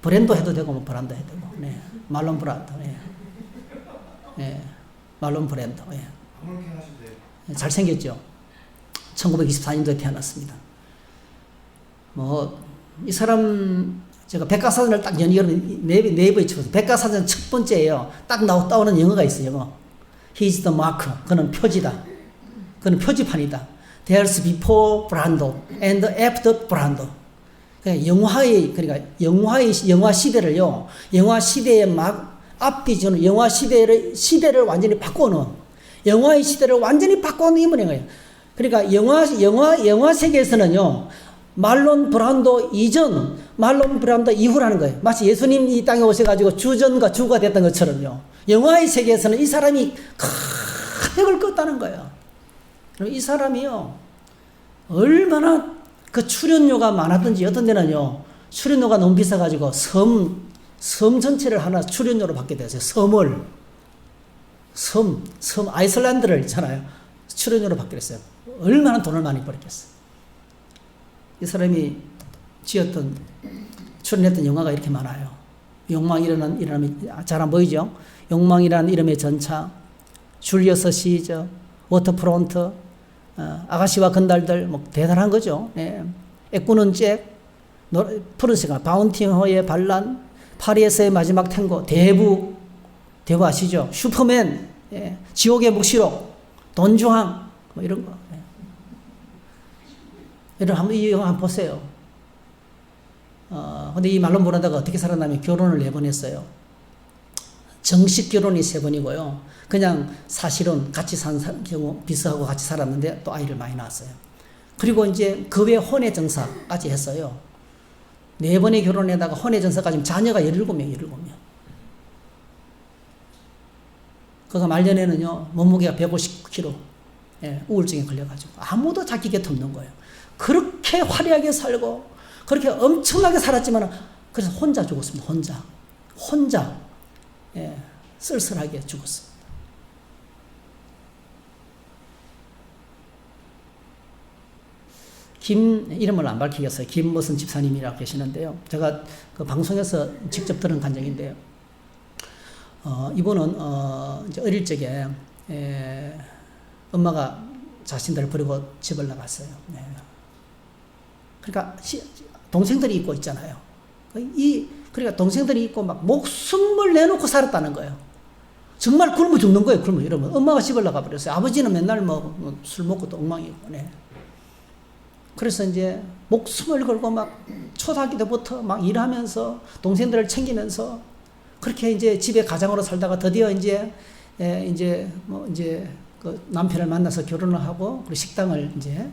브랜도 해도 되고 브란도 해도 되고. 네. 말론 브란도. 예. 예. 말론 브랜도. 예. 잘생겼죠. 1924년도에 태어났습니다. 이 사람, 제가 백과사전을 딱 네이버에 쳐서, 백과사전 첫 번째예요. 딱 따오는 영어가 있어요, 영어. He is the mark. 그는 표지다. 그는 표지판이다. There's before Brando and after Brando. 영화 시대를요, 영화 시대의 앞뒤 영화 시대를 완전히 바꿔놓은, 영화의 시대를 완전히 바꿔놓은 인물인 거예요. 그러니까 영화 세계에서는요, 말론 브란도 이전, 말론 브란도 이후라는 거예요. 마치 예수님 이 땅에 오셔가지고 주전과 주가 됐던 것처럼요. 영화의 세계에서는 이 사람이 큰 역을 껐다는 거예요. 이 사람이요, 얼마나 그 출연료가 많았던지, 어떤 데는요, 출연료가 너무 비싸가지고 섬 전체를 하나 출연료로 받게 됐어요. 섬 아이슬란드를 있잖아요. 출연료로 받게 됐어요. 얼마나 돈을 많이 벌었겠어요. 이 사람이 출연했던 영화가 이렇게 많아요. 욕망이라는 이름이 잘 안 보이죠? 욕망이라는 이름의 전차, 줄리어스 시저, 워터프론트, 아가씨와 건달들, 뭐 대단한 거죠. 예. 애꾸는 잭, 푸른 시간, 바운팅허의 반란, 파리에서의 마지막 탱고, 대부 아시죠? 슈퍼맨, 예. 지옥의 묵시록, 돈주왕, 뭐 이런 거. 예. 여러분 이 영화 한번 보세요. 근데 이 말론 브란도가 어떻게 살았냐면 결혼을 4번 했어요. 정식 결혼이 3번이고요. 그냥 사실은 같이 산 경우 비서하고 같이 살았는데 또 아이를 많이 낳았어요. 그리고 이제 그 외 혼외 정사까지 했어요. 4번의 결혼에다가 혼외 정사까지 자녀가 17명. 그가 말년에는요, 몸무게가 150kg, 예, 우울증에 걸려가지고 아무도 자기 곁에 없는 거예요. 그렇게 화려하게 살고 그렇게 엄청나게 살았지만 그래서 혼자 죽었습니다. 혼자 예, 쓸쓸하게 죽었습니다. 이름을 안 밝히겠어요. 김 무슨 집사님이라고 계시는데요. 제가 그 방송에서 직접 들은 간증인데요. 이분은 이제 어릴 적에 엄마가 자신들을 버리고 집을 나갔어요. 네. 그러니까 동생들이 있고 있잖아요. 그러니까 동생들이 있고 막 목숨을 내놓고 살았다는 거예요. 정말 굶어 죽는 거예요. 이러면 엄마가 집을 나가 버렸어요. 아버지는 맨날 뭐 술 먹고 또 엉망이고. 네. 그래서 이제 목숨을 걸고 막 초등학교 때부터 막 일하면서 동생들을 챙기면서 그렇게 이제 집에 가장으로 살다가 드디어 이제 그 남편을 만나서 결혼을 하고 그리고 식당을 이제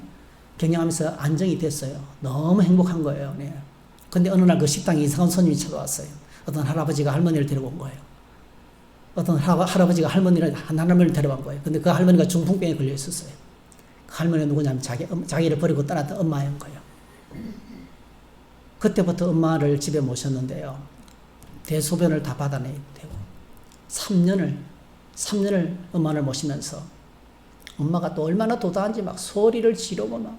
경영하면서 안정이 됐어요. 너무 행복한 거예요. 네. 근데 어느 날 그 식당에 이상한 손님이 찾아왔어요. 어떤 할아버지가 할머니를 데려온 거예요. 어떤 할아버지가 할머니를 데려온 거예요. 근데 그 할머니가 중풍병에 걸려 있었어요. 그 할머니가 누구냐면 자기를 버리고 떠났던 엄마인 거예요. 그때부터 엄마를 집에 모셨는데요. 대소변을 다 받아내야 되고 3년을 엄마를 모시면서 엄마가 또 얼마나 도도한지 막 소리를 지르고 막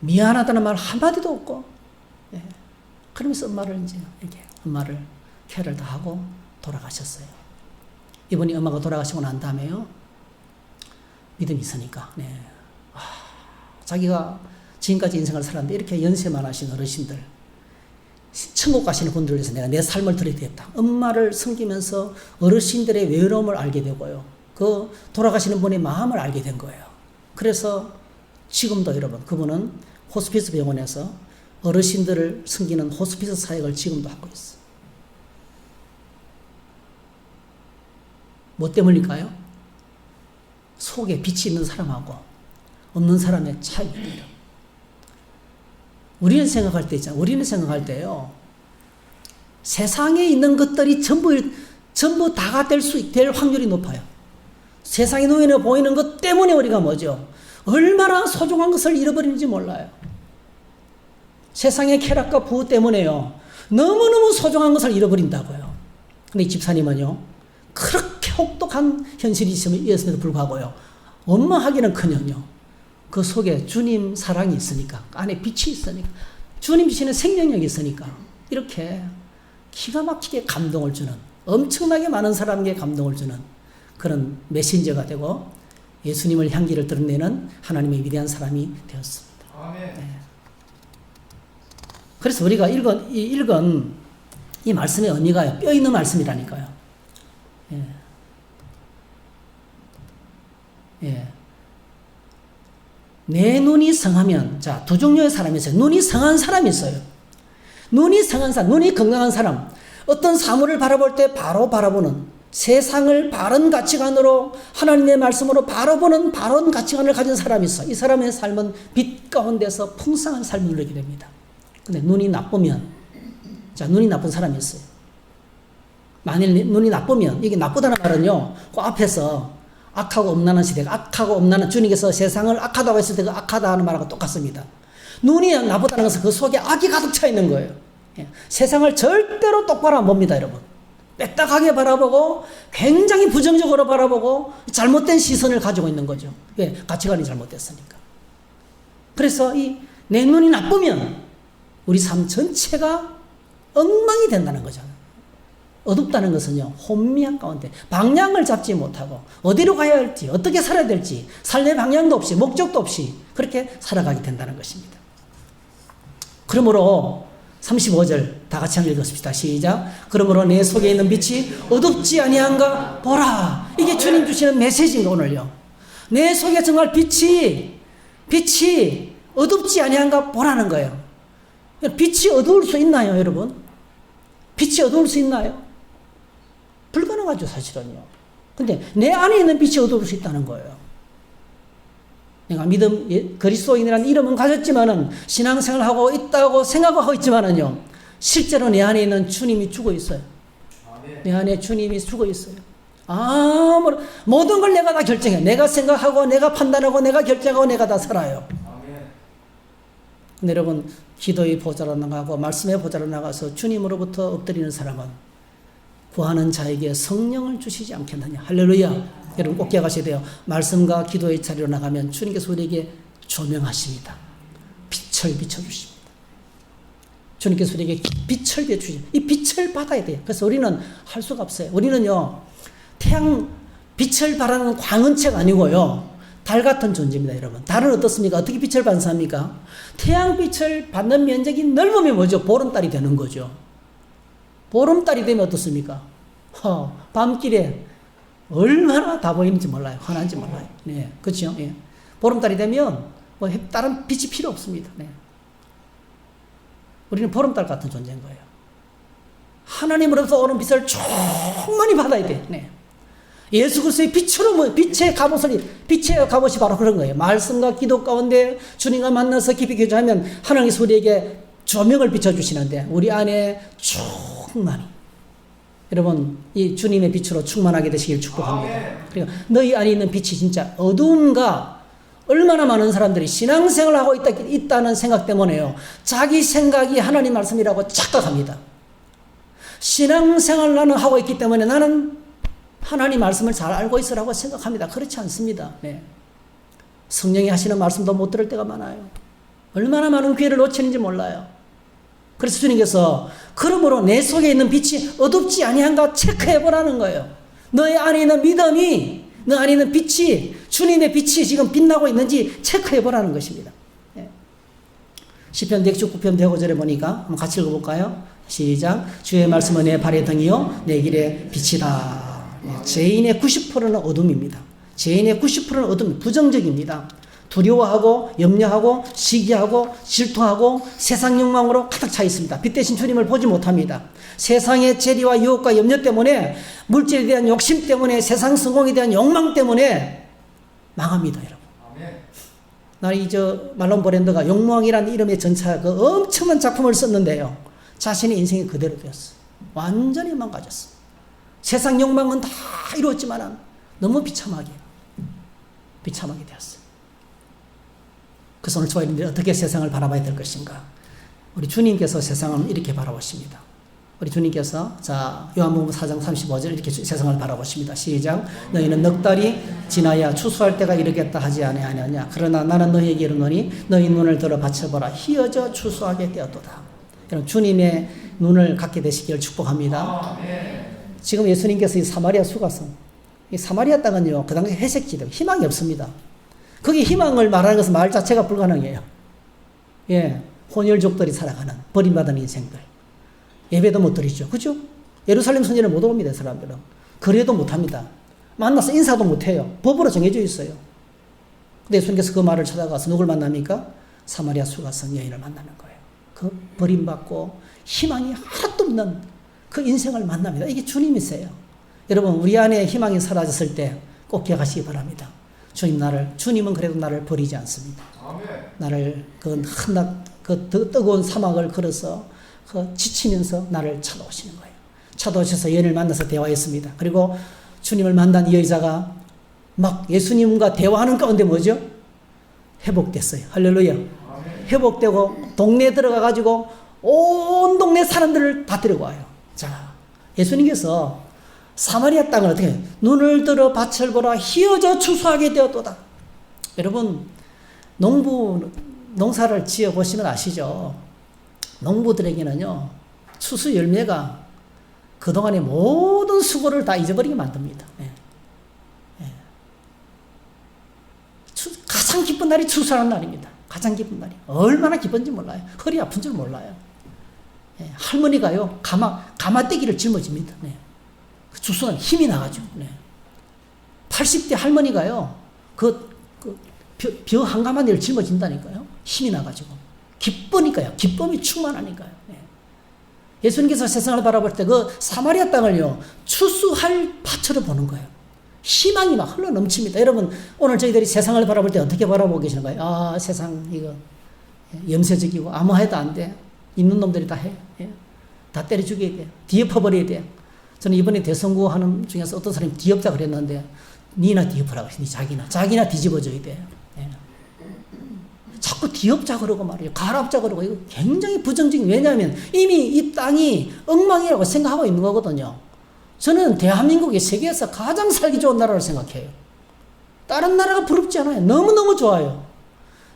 미안하다는 말 한마디도 없고, 예. 그러면서 엄마를 케어를 다 하고 돌아가셨어요. 이분이 엄마가 돌아가시고 난 다음에요, 믿음이 있으니까, 네. 자기가 지금까지 인생을 살았는데 이렇게 연세 많으신 어르신들, 천국 가시는 분들을 위해서 내가 내 삶을 드려야 되겠다. 엄마를 섬기면서 어르신들의 외로움을 알게 되고요. 그 돌아가시는 분의 마음을 알게 된 거예요. 그래서 지금도 여러분, 그분은 호스피스 병원에서 어르신들을 섬기는 호스피스 사역을 지금도 하고 있어요. 뭐 때문일까요? 속에 빛이 있는 사람하고 없는 사람의 차이입니다. 우리는 생각할 때 있잖아요. 우리는 생각할 때요, 세상에 있는 것들이 전부 다가 될 확률이 높아요. 세상에 눈에 보이는 것 때문에 우리가 뭐죠? 얼마나 소중한 것을 잃어버리는지 몰라요. 세상의 쾌락과 부호 때문에요, 너무너무 소중한 것을 잃어버린다고요. 근데 이 집사님은요, 그렇게 혹독한 현실이 있음에도 불구하고요, 원망하기는커녕요, 그 속에 주님 사랑이 있으니까, 안에 빛이 있으니까, 주님 주시는 생명력이 있으니까 이렇게 기가 막히게 감동을 주는, 엄청나게 많은 사람에게 감동을 주는 그런 메신저가 되고 예수님을 향기를 드러내는 하나님의 위대한 사람이 되었습니다. 아멘. 네. 그래서 우리가 읽은 이 말씀의 의미가 뼈 있는 말씀이라니까요. 예. 예. 내 눈이 성하면, 자, 두 종류의 사람이 있어요. 눈이 성한 사람이 있어요. 눈이 성한 사람, 눈이 건강한 사람, 어떤 사물을 바라볼 때 바로 바라보는, 세상을 바른 가치관으로 하나님의 말씀으로 바로 보는 바른 가치관을 가진 사람이 있어. 이 사람의 삶은 빛 가운데서 풍성한 삶을 누리게 됩니다. 근데 눈이 나쁘면, 자, 눈이 나쁜 사람이 있어요. 만일 눈이 나쁘면, 이게 나쁘다는 말은요, 그 앞에서 악하고 엄란한 시대가, 악하고 엄란한, 주님께서 세상을 악하다고 했을 때 그 악하다 하는 말하고 똑같습니다. 눈이 나쁘다는 것은 그 속에 악이 가득 차 있는 거예요. 세상을 절대로 똑바로 안 봅니다, 여러분. 빽딱하게 바라보고 굉장히 부정적으로 바라보고 잘못된 시선을 가지고 있는 거죠. 왜? 가치관이 잘못됐으니까. 그래서 내 눈이 나쁘면 우리 삶 전체가 엉망이 된다는 거죠. 어둡다는 것은요, 혼미한 가운데 방향을 잡지 못하고 어디로 가야 할지, 어떻게 살아야 될지, 삶의 방향도 없이 목적도 없이 그렇게 살아가게 된다는 것입니다. 그러므로 35절 다 같이 한번 읽었습니다. 시작. 그러므로 내 속에 있는 빛이 어둡지 아니한가 보라. 이게 주님 주시는 메시지인가 오늘요. 내 속에 정말 빛이 어둡지 아니한가 보라는 거예요. 빛이 어두울 수 있나요, 여러분? 빛이 어두울 수 있나요? 불가능하죠, 사실은요. 근데 내 안에 있는 빛이 어두울 수 있다는 거예요. 내가 그리스도인이라는 이름은 가졌지만은 신앙생활을 하고 있다고 생각하고 있지만은요, 실제로 내 안에 있는 주님이 죽어 있어요. 내 안에 주님이 죽어 있어요. 모든 걸 내가 다 결정해. 내가 생각하고, 내가 판단하고, 내가 결정하고, 내가 다 살아요. 근데 여러분, 기도의 보좌로 나가고, 말씀의 보좌로 나가서 주님으로부터 엎드리는 사람은 구하는 자에게 성령을 주시지 않겠느냐. 할렐루야. 여러분 꼭 기억하셔야 돼요. 말씀과 기도의 자리로 나가면 주님께서 우리에게 조명하십니다. 빛을 비춰주십니다. 주님께서 우리에게 빛을 비춰주십니다. 이 빛을 받아야 돼요. 그래서 우리는 할 수가 없어요. 우리는요, 태양 빛을 발하는 광은체가 아니고요, 달 같은 존재입니다, 여러분. 달은 어떻습니까? 어떻게 빛을 반사합니까? 태양빛을 받는 면적이 넓으면 뭐죠? 보름달이 되는 거죠. 보름달이 되면 어떻습니까? 밤길에 얼마나 다 보이는지 몰라요. 환한지 몰라요. 네, 그렇죠. 예. 보름달이 되면 다른 빛이 필요 없습니다. 네. 우리는 보름달 같은 존재인 거예요. 하나님으로부터 오는 빛을 충분히 받아야 돼. 네. 예수 그리스도의 빛으로 빛의 갑옷이 바로 그런 거예요. 말씀과 기도 가운데 주님과 만나서 깊이 교제하면 하나님께서 우리에게 조명을 비춰주시는데 우리 안에 충만히, 여러분, 이 주님의 빛으로 충만하게 되시길 축복합니다. 그러니까 너희 안에 있는 빛이 진짜 어두움과, 얼마나 많은 사람들이 신앙생활을 하고 있다는 생각 때문에요, 자기 생각이 하나님 말씀이라고 착각합니다. 신앙생활을 나는 하고 있기 때문에 나는 하나님 말씀을 잘 알고 있으라고 생각합니다. 그렇지 않습니다. 네. 성령이 하시는 말씀도 못 들을 때가 많아요. 얼마나 많은 기회를 놓치는지 몰라요. 그래서 주님께서 그러므로 내 속에 있는 빛이 어둡지 아니한가 체크해보라는 거예요. 너의 안에 있는 믿음이, 너 안에 있는 빛이, 주님의 빛이 지금 빛나고 있는지 체크해보라는 것입니다. 네. 시편 119편 105절에 보니까 한번 같이 읽어볼까요? 시작. 주의 말씀은 내 발의 등이요 내 길의 빛이다. 네. 죄인의 90%는 어둠입니다. 죄인의 90%는 어둠, 부정적입니다. 두려워하고 염려하고 시기하고 질투하고 세상 욕망으로 가득 차 있습니다. 빛 대신 주님을 보지 못합니다. 세상의 재리와 유혹과 염려 때문에, 물질에 대한 욕심 때문에, 세상 성공에 대한 욕망 때문에 망합니다, 여러분. 나이 말론 브랜드가 욕망이라는 이름의 전차 그 엄청난 작품을 썼는데요, 자신의 인생이 그대로 되었어요. 완전히 망가졌어요. 세상 욕망은 다 이루었지만 너무 비참하게 되었어요. 그래서 오늘 저희들이 어떻게 세상을 바라봐야 될 것인가? 우리 주님께서 세상을 이렇게 바라보십니다. 우리 주님께서, 자, 요한복음 4장 35절 이렇게 세상을 바라보십니다. 시작. 너희는 넉 달이 지나야 추수할 때가 이르겠다 하지 아니하느냐. 그러나 나는 너희에게 이르노니 너희 눈을 들어 받쳐보라. 희어져 추수하게 되었도다. 여러분, 주님의 눈을 갖게 되시기를 축복합니다. 지금 예수님께서 이 사마리아 수가성, 이 사마리아 땅은요, 그 당시 회색지대, 희망이 없습니다. 거기 희망을 말하는 것은 말 자체가 불가능해요. 예, 혼혈족들이 살아가는, 버림받은 인생들. 예배도 못 드리죠. 그죠? 예루살렘 성전에 못 옵니다, 사람들은. 거래도 못 합니다. 만나서 인사도 못 해요. 법으로 정해져 있어요. 근데 예수님께서 그 말을 찾아가서 누굴 만납니까? 사마리아 수가성 여인을 만나는 거예요. 그 버림받고 희망이 하나도 없는 그 인생을 만납니다. 이게 주님이세요. 여러분, 우리 안에 희망이 사라졌을 때 꼭 기억하시기 바랍니다. 주님은 그래도 나를 버리지 않습니다. 나를 그 뜨거운 사막을 걸어서 지치면서 나를 찾아오시는 거예요. 찾아오셔서 여인을 만나서 대화했습니다. 그리고 주님을 만난 이 여자가 막 예수님과 대화하는 가운데 뭐죠? 회복됐어요. 할렐루야. 회복되고 동네에 들어가가지고 온 동네 사람들을 다 데리고 와요. 자, 예수님께서 사마리아 땅을 어떻게 해요? 눈을 들어 밭을 보라 희어져 추수하게 되었도다. 여러분, 농사를 지어 보시면 아시죠? 농부들에게는요, 추수 열매가 그동안의 모든 수고를 다 잊어버리게 만듭니다. 예. 예. 가장 기쁜 날이 추수하는 날입니다. 가장 기쁜 날이. 얼마나 기쁜지 몰라요. 허리 아픈 줄 몰라요. 예. 할머니가요, 가마떼기를 짊어집니다. 네. 추수는 힘이 나가지고. 네. 80대 할머니가요, 벼 한 가마니를 짊어진다니까요. 힘이 나가지고. 기쁘니까요. 기쁨이 충만하니까요. 네. 예수님께서 세상을 바라볼 때 그 사마리아 땅을요, 추수할 밭으로 보는 거예요. 희망이 막 흘러 넘칩니다. 여러분, 오늘 저희들이 세상을 바라볼 때 어떻게 바라보고 계시는가요? 아, 세상 이거 염세적이고 아무 해도 안 돼. 있는 놈들이 다 해. 예. 다 때려 죽여야 돼. 뒤엎어버려야 돼. 저는 이번에 대선구 하는 중에서 어떤 사람이 뒤엎자 그랬는데, 니나 뒤엎으라고 했어. 자기나 뒤집어줘야 돼. 예. 자꾸 뒤엎자 그러고 말이에요. 가랍자 그러고. 이거 굉장히 부정적인. 왜냐하면 이미 이 땅이 엉망이라고 생각하고 있는 거거든요. 저는 대한민국이 세계에서 가장 살기 좋은 나라로 생각해요. 다른 나라가 부럽지 않아요. 너무너무 좋아요.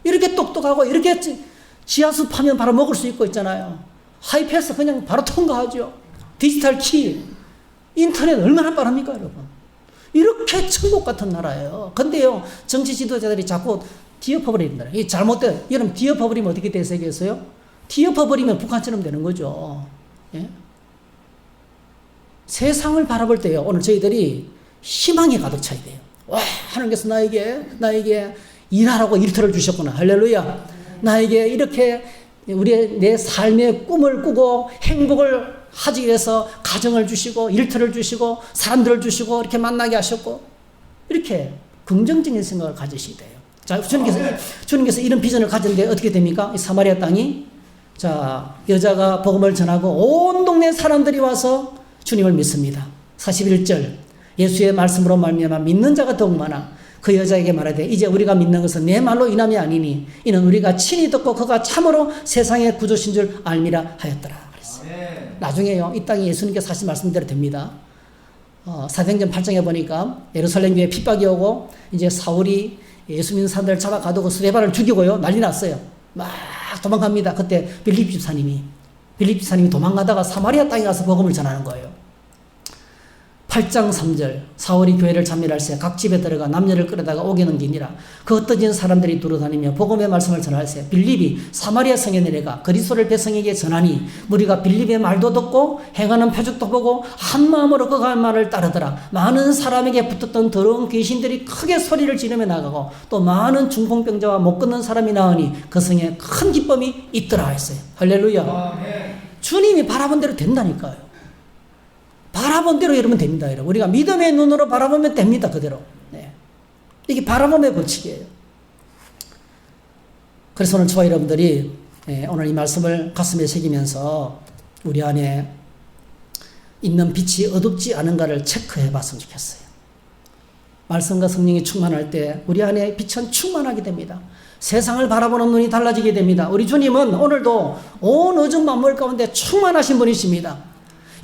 이렇게 똑똑하고 이렇게 지하수 파면 바로 먹을 수 있고 있잖아요. 하이패스 그냥 바로 통과하죠. 디지털 키, 인터넷 얼마나 빠릅니까, 여러분? 이렇게 천국 같은 나라예요. 근데요, 정치 지도자들이 자꾸 뒤엎어버린다. 이게 잘못돼. 여러분, 뒤엎어버리면 어떻게 돼, 세계에서요? 뒤엎어버리면 북한처럼 되는 거죠. 예? 세상을 바라볼 때요, 오늘 저희들이 희망에 가득 차야 돼요. 와, 하나님께서 나에게 일하라고 일터를 주셨구나. 할렐루야. 나에게 이렇게 내 삶의 꿈을 꾸고 행복을 하기 위해서 가정을 주시고 일터를 주시고 사람들을 주시고 이렇게 만나게 하셨고, 이렇게 긍정적인 생각을 가지셔야 돼요. 자, 주님께서 이런 비전을 가졌는데 어떻게 됩니까? 이 사마리아 땅이, 자, 여자가 복음을 전하고 온 동네 사람들이 와서 주님을 믿습니다. 41절, 예수의 말씀으로 말미암아 믿는 자가 더욱 많아 그 여자에게 말하되 이제 우리가 믿는 것은 내 말로 인함이 아니니 이는 우리가 친히 듣고 그가 참으로 세상의 구주신 줄 알미라 하였더라. 그랬어요. 나중에요, 이 땅이 예수님께서 하신 말씀대로 됩니다. 사도행전 8장에 보니까 예루살렘 교회에 핍박이 오고 이제 사울이 예수 믿는 사람들을 잡아가두고 스데반을 죽이고요, 난리 났어요. 막 도망갑니다. 그때 빌립 집사님이 도망가다가 사마리아 땅에 가서 복음을 전하는 거예요. 8장 3절, 사울이 교회를 참멸할세 각 집에 들어가 남녀를 끌어다가 오게 넘기니라. 그 흩어진 사람들이 두루다니며 복음의 말씀을 전할세 빌립이 사마리아 성에 내려가 그리스도를 백성에게 전하니 무리가 빌립의 말도 듣고 행하는 표적도 보고 한 마음으로 그가 말을 따르더라. 많은 사람에게 붙었던 더러운 귀신들이 크게 소리를 지르며 나가고 또 많은 중풍병자와 못 걷는 사람이 나으니 그 성에 큰 기쁨이 있더라 했어요. 할렐루야. 아멘. 주님이 바라본 대로 된다니까요. 바라본 대로 여러분 됩니다, 여러분. 우리가 믿음의 눈으로 바라보면 됩니다, 그대로. 네. 이게 바라봄의 법칙이에요. 그래서 오늘 저와 여러분들이 오늘 이 말씀을 가슴에 새기면서 우리 안에 있는 빛이 어둡지 않은가를 체크해 봤으면 좋겠어요. 말씀과 성령이 충만할 때 우리 안에 빛은 충만하게 됩니다. 세상을 바라보는 눈이 달라지게 됩니다. 우리 주님은 오늘도 온 우주 만물 가운데 충만하신 분이십니다.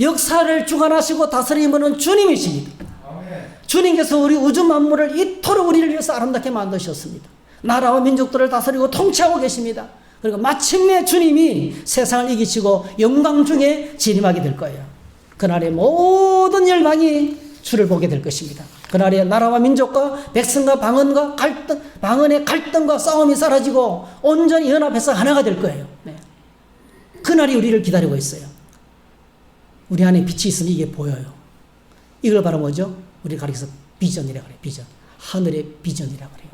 역사를 주관하시고 다스리는 분은 주님이십니다. 주님께서 우리 우주 만물을 이토록 우리를 위해서 아름답게 만드셨습니다. 나라와 민족들을 다스리고 통치하고 계십니다. 그리고 마침내 주님이 세상을 이기시고 영광 중에 진임하게 될 거예요. 그날에 모든 열방이 주를 보게 될 것입니다. 그날에 나라와 민족과 백성과 방언의 갈등과 싸움이 사라지고 온전히 연합해서 하나가 될 거예요. 네. 그날이 우리를 기다리고 있어요. 우리 안에 빛이 있으면 이게 보여요. 이걸 바로 뭐죠? 우리 가리켜서 비전이라고 그래요. 비전. 하늘의 비전이라고 그래요.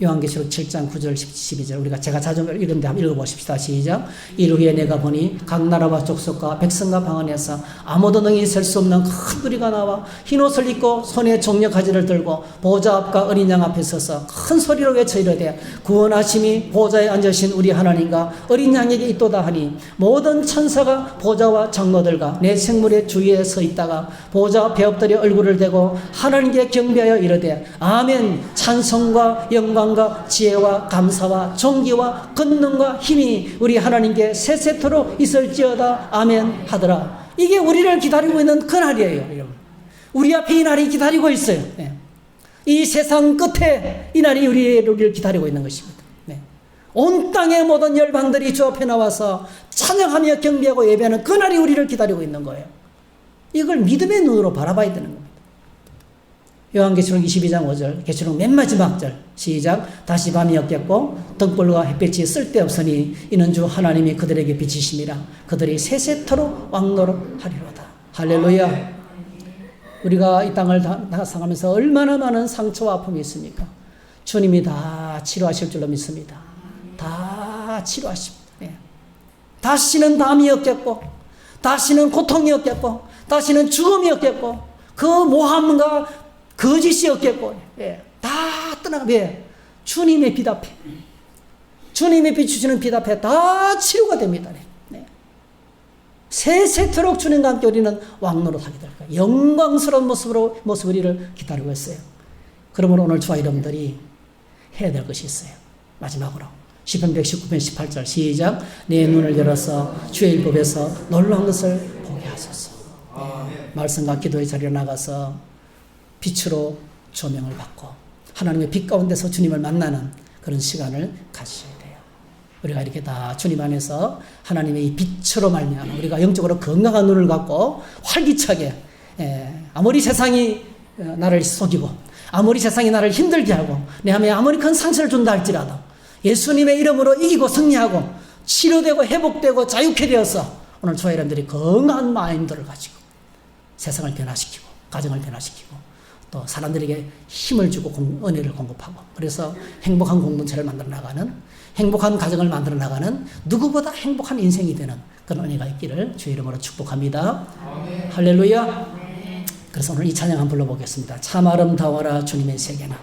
요한계시록 7장 9절 12절 우리가 제가 자주 읽은데 한번 읽어보십시다. 시작. 이를 후에 내가 보니 각 나라와 족속과 백성과 방언에서 아무도 능히 셀 수 없는 큰 무리가 나와 흰옷을 입고 손에 종려 가지를 들고 보좌 앞과 어린 양 앞에 서서 큰 소리로 외쳐 이르되 구원하심이 보좌에 앉으신 우리 하나님과 어린 양에게 있도다 하니 모든 천사가 보좌와 장로들과 내 생물의 주위에 서 있다가 보좌 앞에 엎드려 얼굴을 대고 하나님께 경배하여 이르되 아멘. 찬송과 영광과 지혜와 감사와 존귀와 권능과 힘이 우리 하나님께 세세토록 있을지어다. 아멘 하더라. 이게 우리를 기다리고 있는 그날이에요. 우리 앞에 이 날이 기다리고 있어요. 이 세상 끝에 이 날이 우리를 기다리고 있는 것입니다. 온 땅의 모든 열방들이 주 앞에 나와서 찬양하며 경배하고 예배하는 그날이 우리를 기다리고 있는 거예요. 이걸 믿음의 눈으로 바라봐야 되는 겁니다. 요한계시록 22장 5절 계시록 맨 마지막 절 시작. 다시 밤이었겠고 등불과 햇빛이 쓸데없으니 이는 주 하나님이 그들에게 비치심이라 그들이 세세토록 왕노릇하리로다. 할렐루야. 우리가 이 땅을 살아가면서 얼마나 많은 상처와 아픔이 있습니까? 주님이 다 치료하실 줄로 믿습니다. 다 치료하십니다. 다시는 담이 없겠고 다시는 고통이 없겠고 다시는 죽음이 없겠고 그 모함과 거짓이 없겠고 다 떠나가. 주님의 빛 앞에 주님의 비추시는 빛 앞에 다 치료가 됩니다. 세세토록 주님과 함께 우리는 왕노릇하게 될 거예요. 영광스러운 모습으로 우리를 기다리고 있어요. 그러므로 오늘 저와 여러분들이 해야 될 것이 있어요. 마지막으로 시편 119편 18절 시작. 내 눈을 열어서 주의 율법에서 놀라운 것을 보게 하소서. 말씀과 기도의 자리에 나가서 빛으로 조명을 받고 하나님의 빛 가운데서 주님을 만나는 그런 시간을 가지셔야 돼요. 우리가 이렇게 다 주님 안에서 하나님의 이 빛으로 말미암아 우리가 영적으로 건강한 눈을 갖고 활기차게 아무리 세상이 나를 속이고 아무리 세상이 나를 힘들게 하고 내 안에 아무리 큰 상처를 준다 할지라도 예수님의 이름으로 이기고 승리하고 치료되고 회복되고 자유케 되어서 오늘 저와 여러분들이 건강한 마인드를 가지고 세상을 변화시키고 가정을 변화시키고 또 사람들에게 힘을 주고 은혜를 공급하고 그래서 행복한 공동체를 만들어 나가는 행복한 가정을 만들어 나가는 누구보다 행복한 인생이 되는 그런 은혜가 있기를 주의 이름으로 축복합니다. 아멘. 할렐루야. 그래서 오늘 이 찬양 한번 불러보겠습니다. 참 아름다워라 주님의 세계나.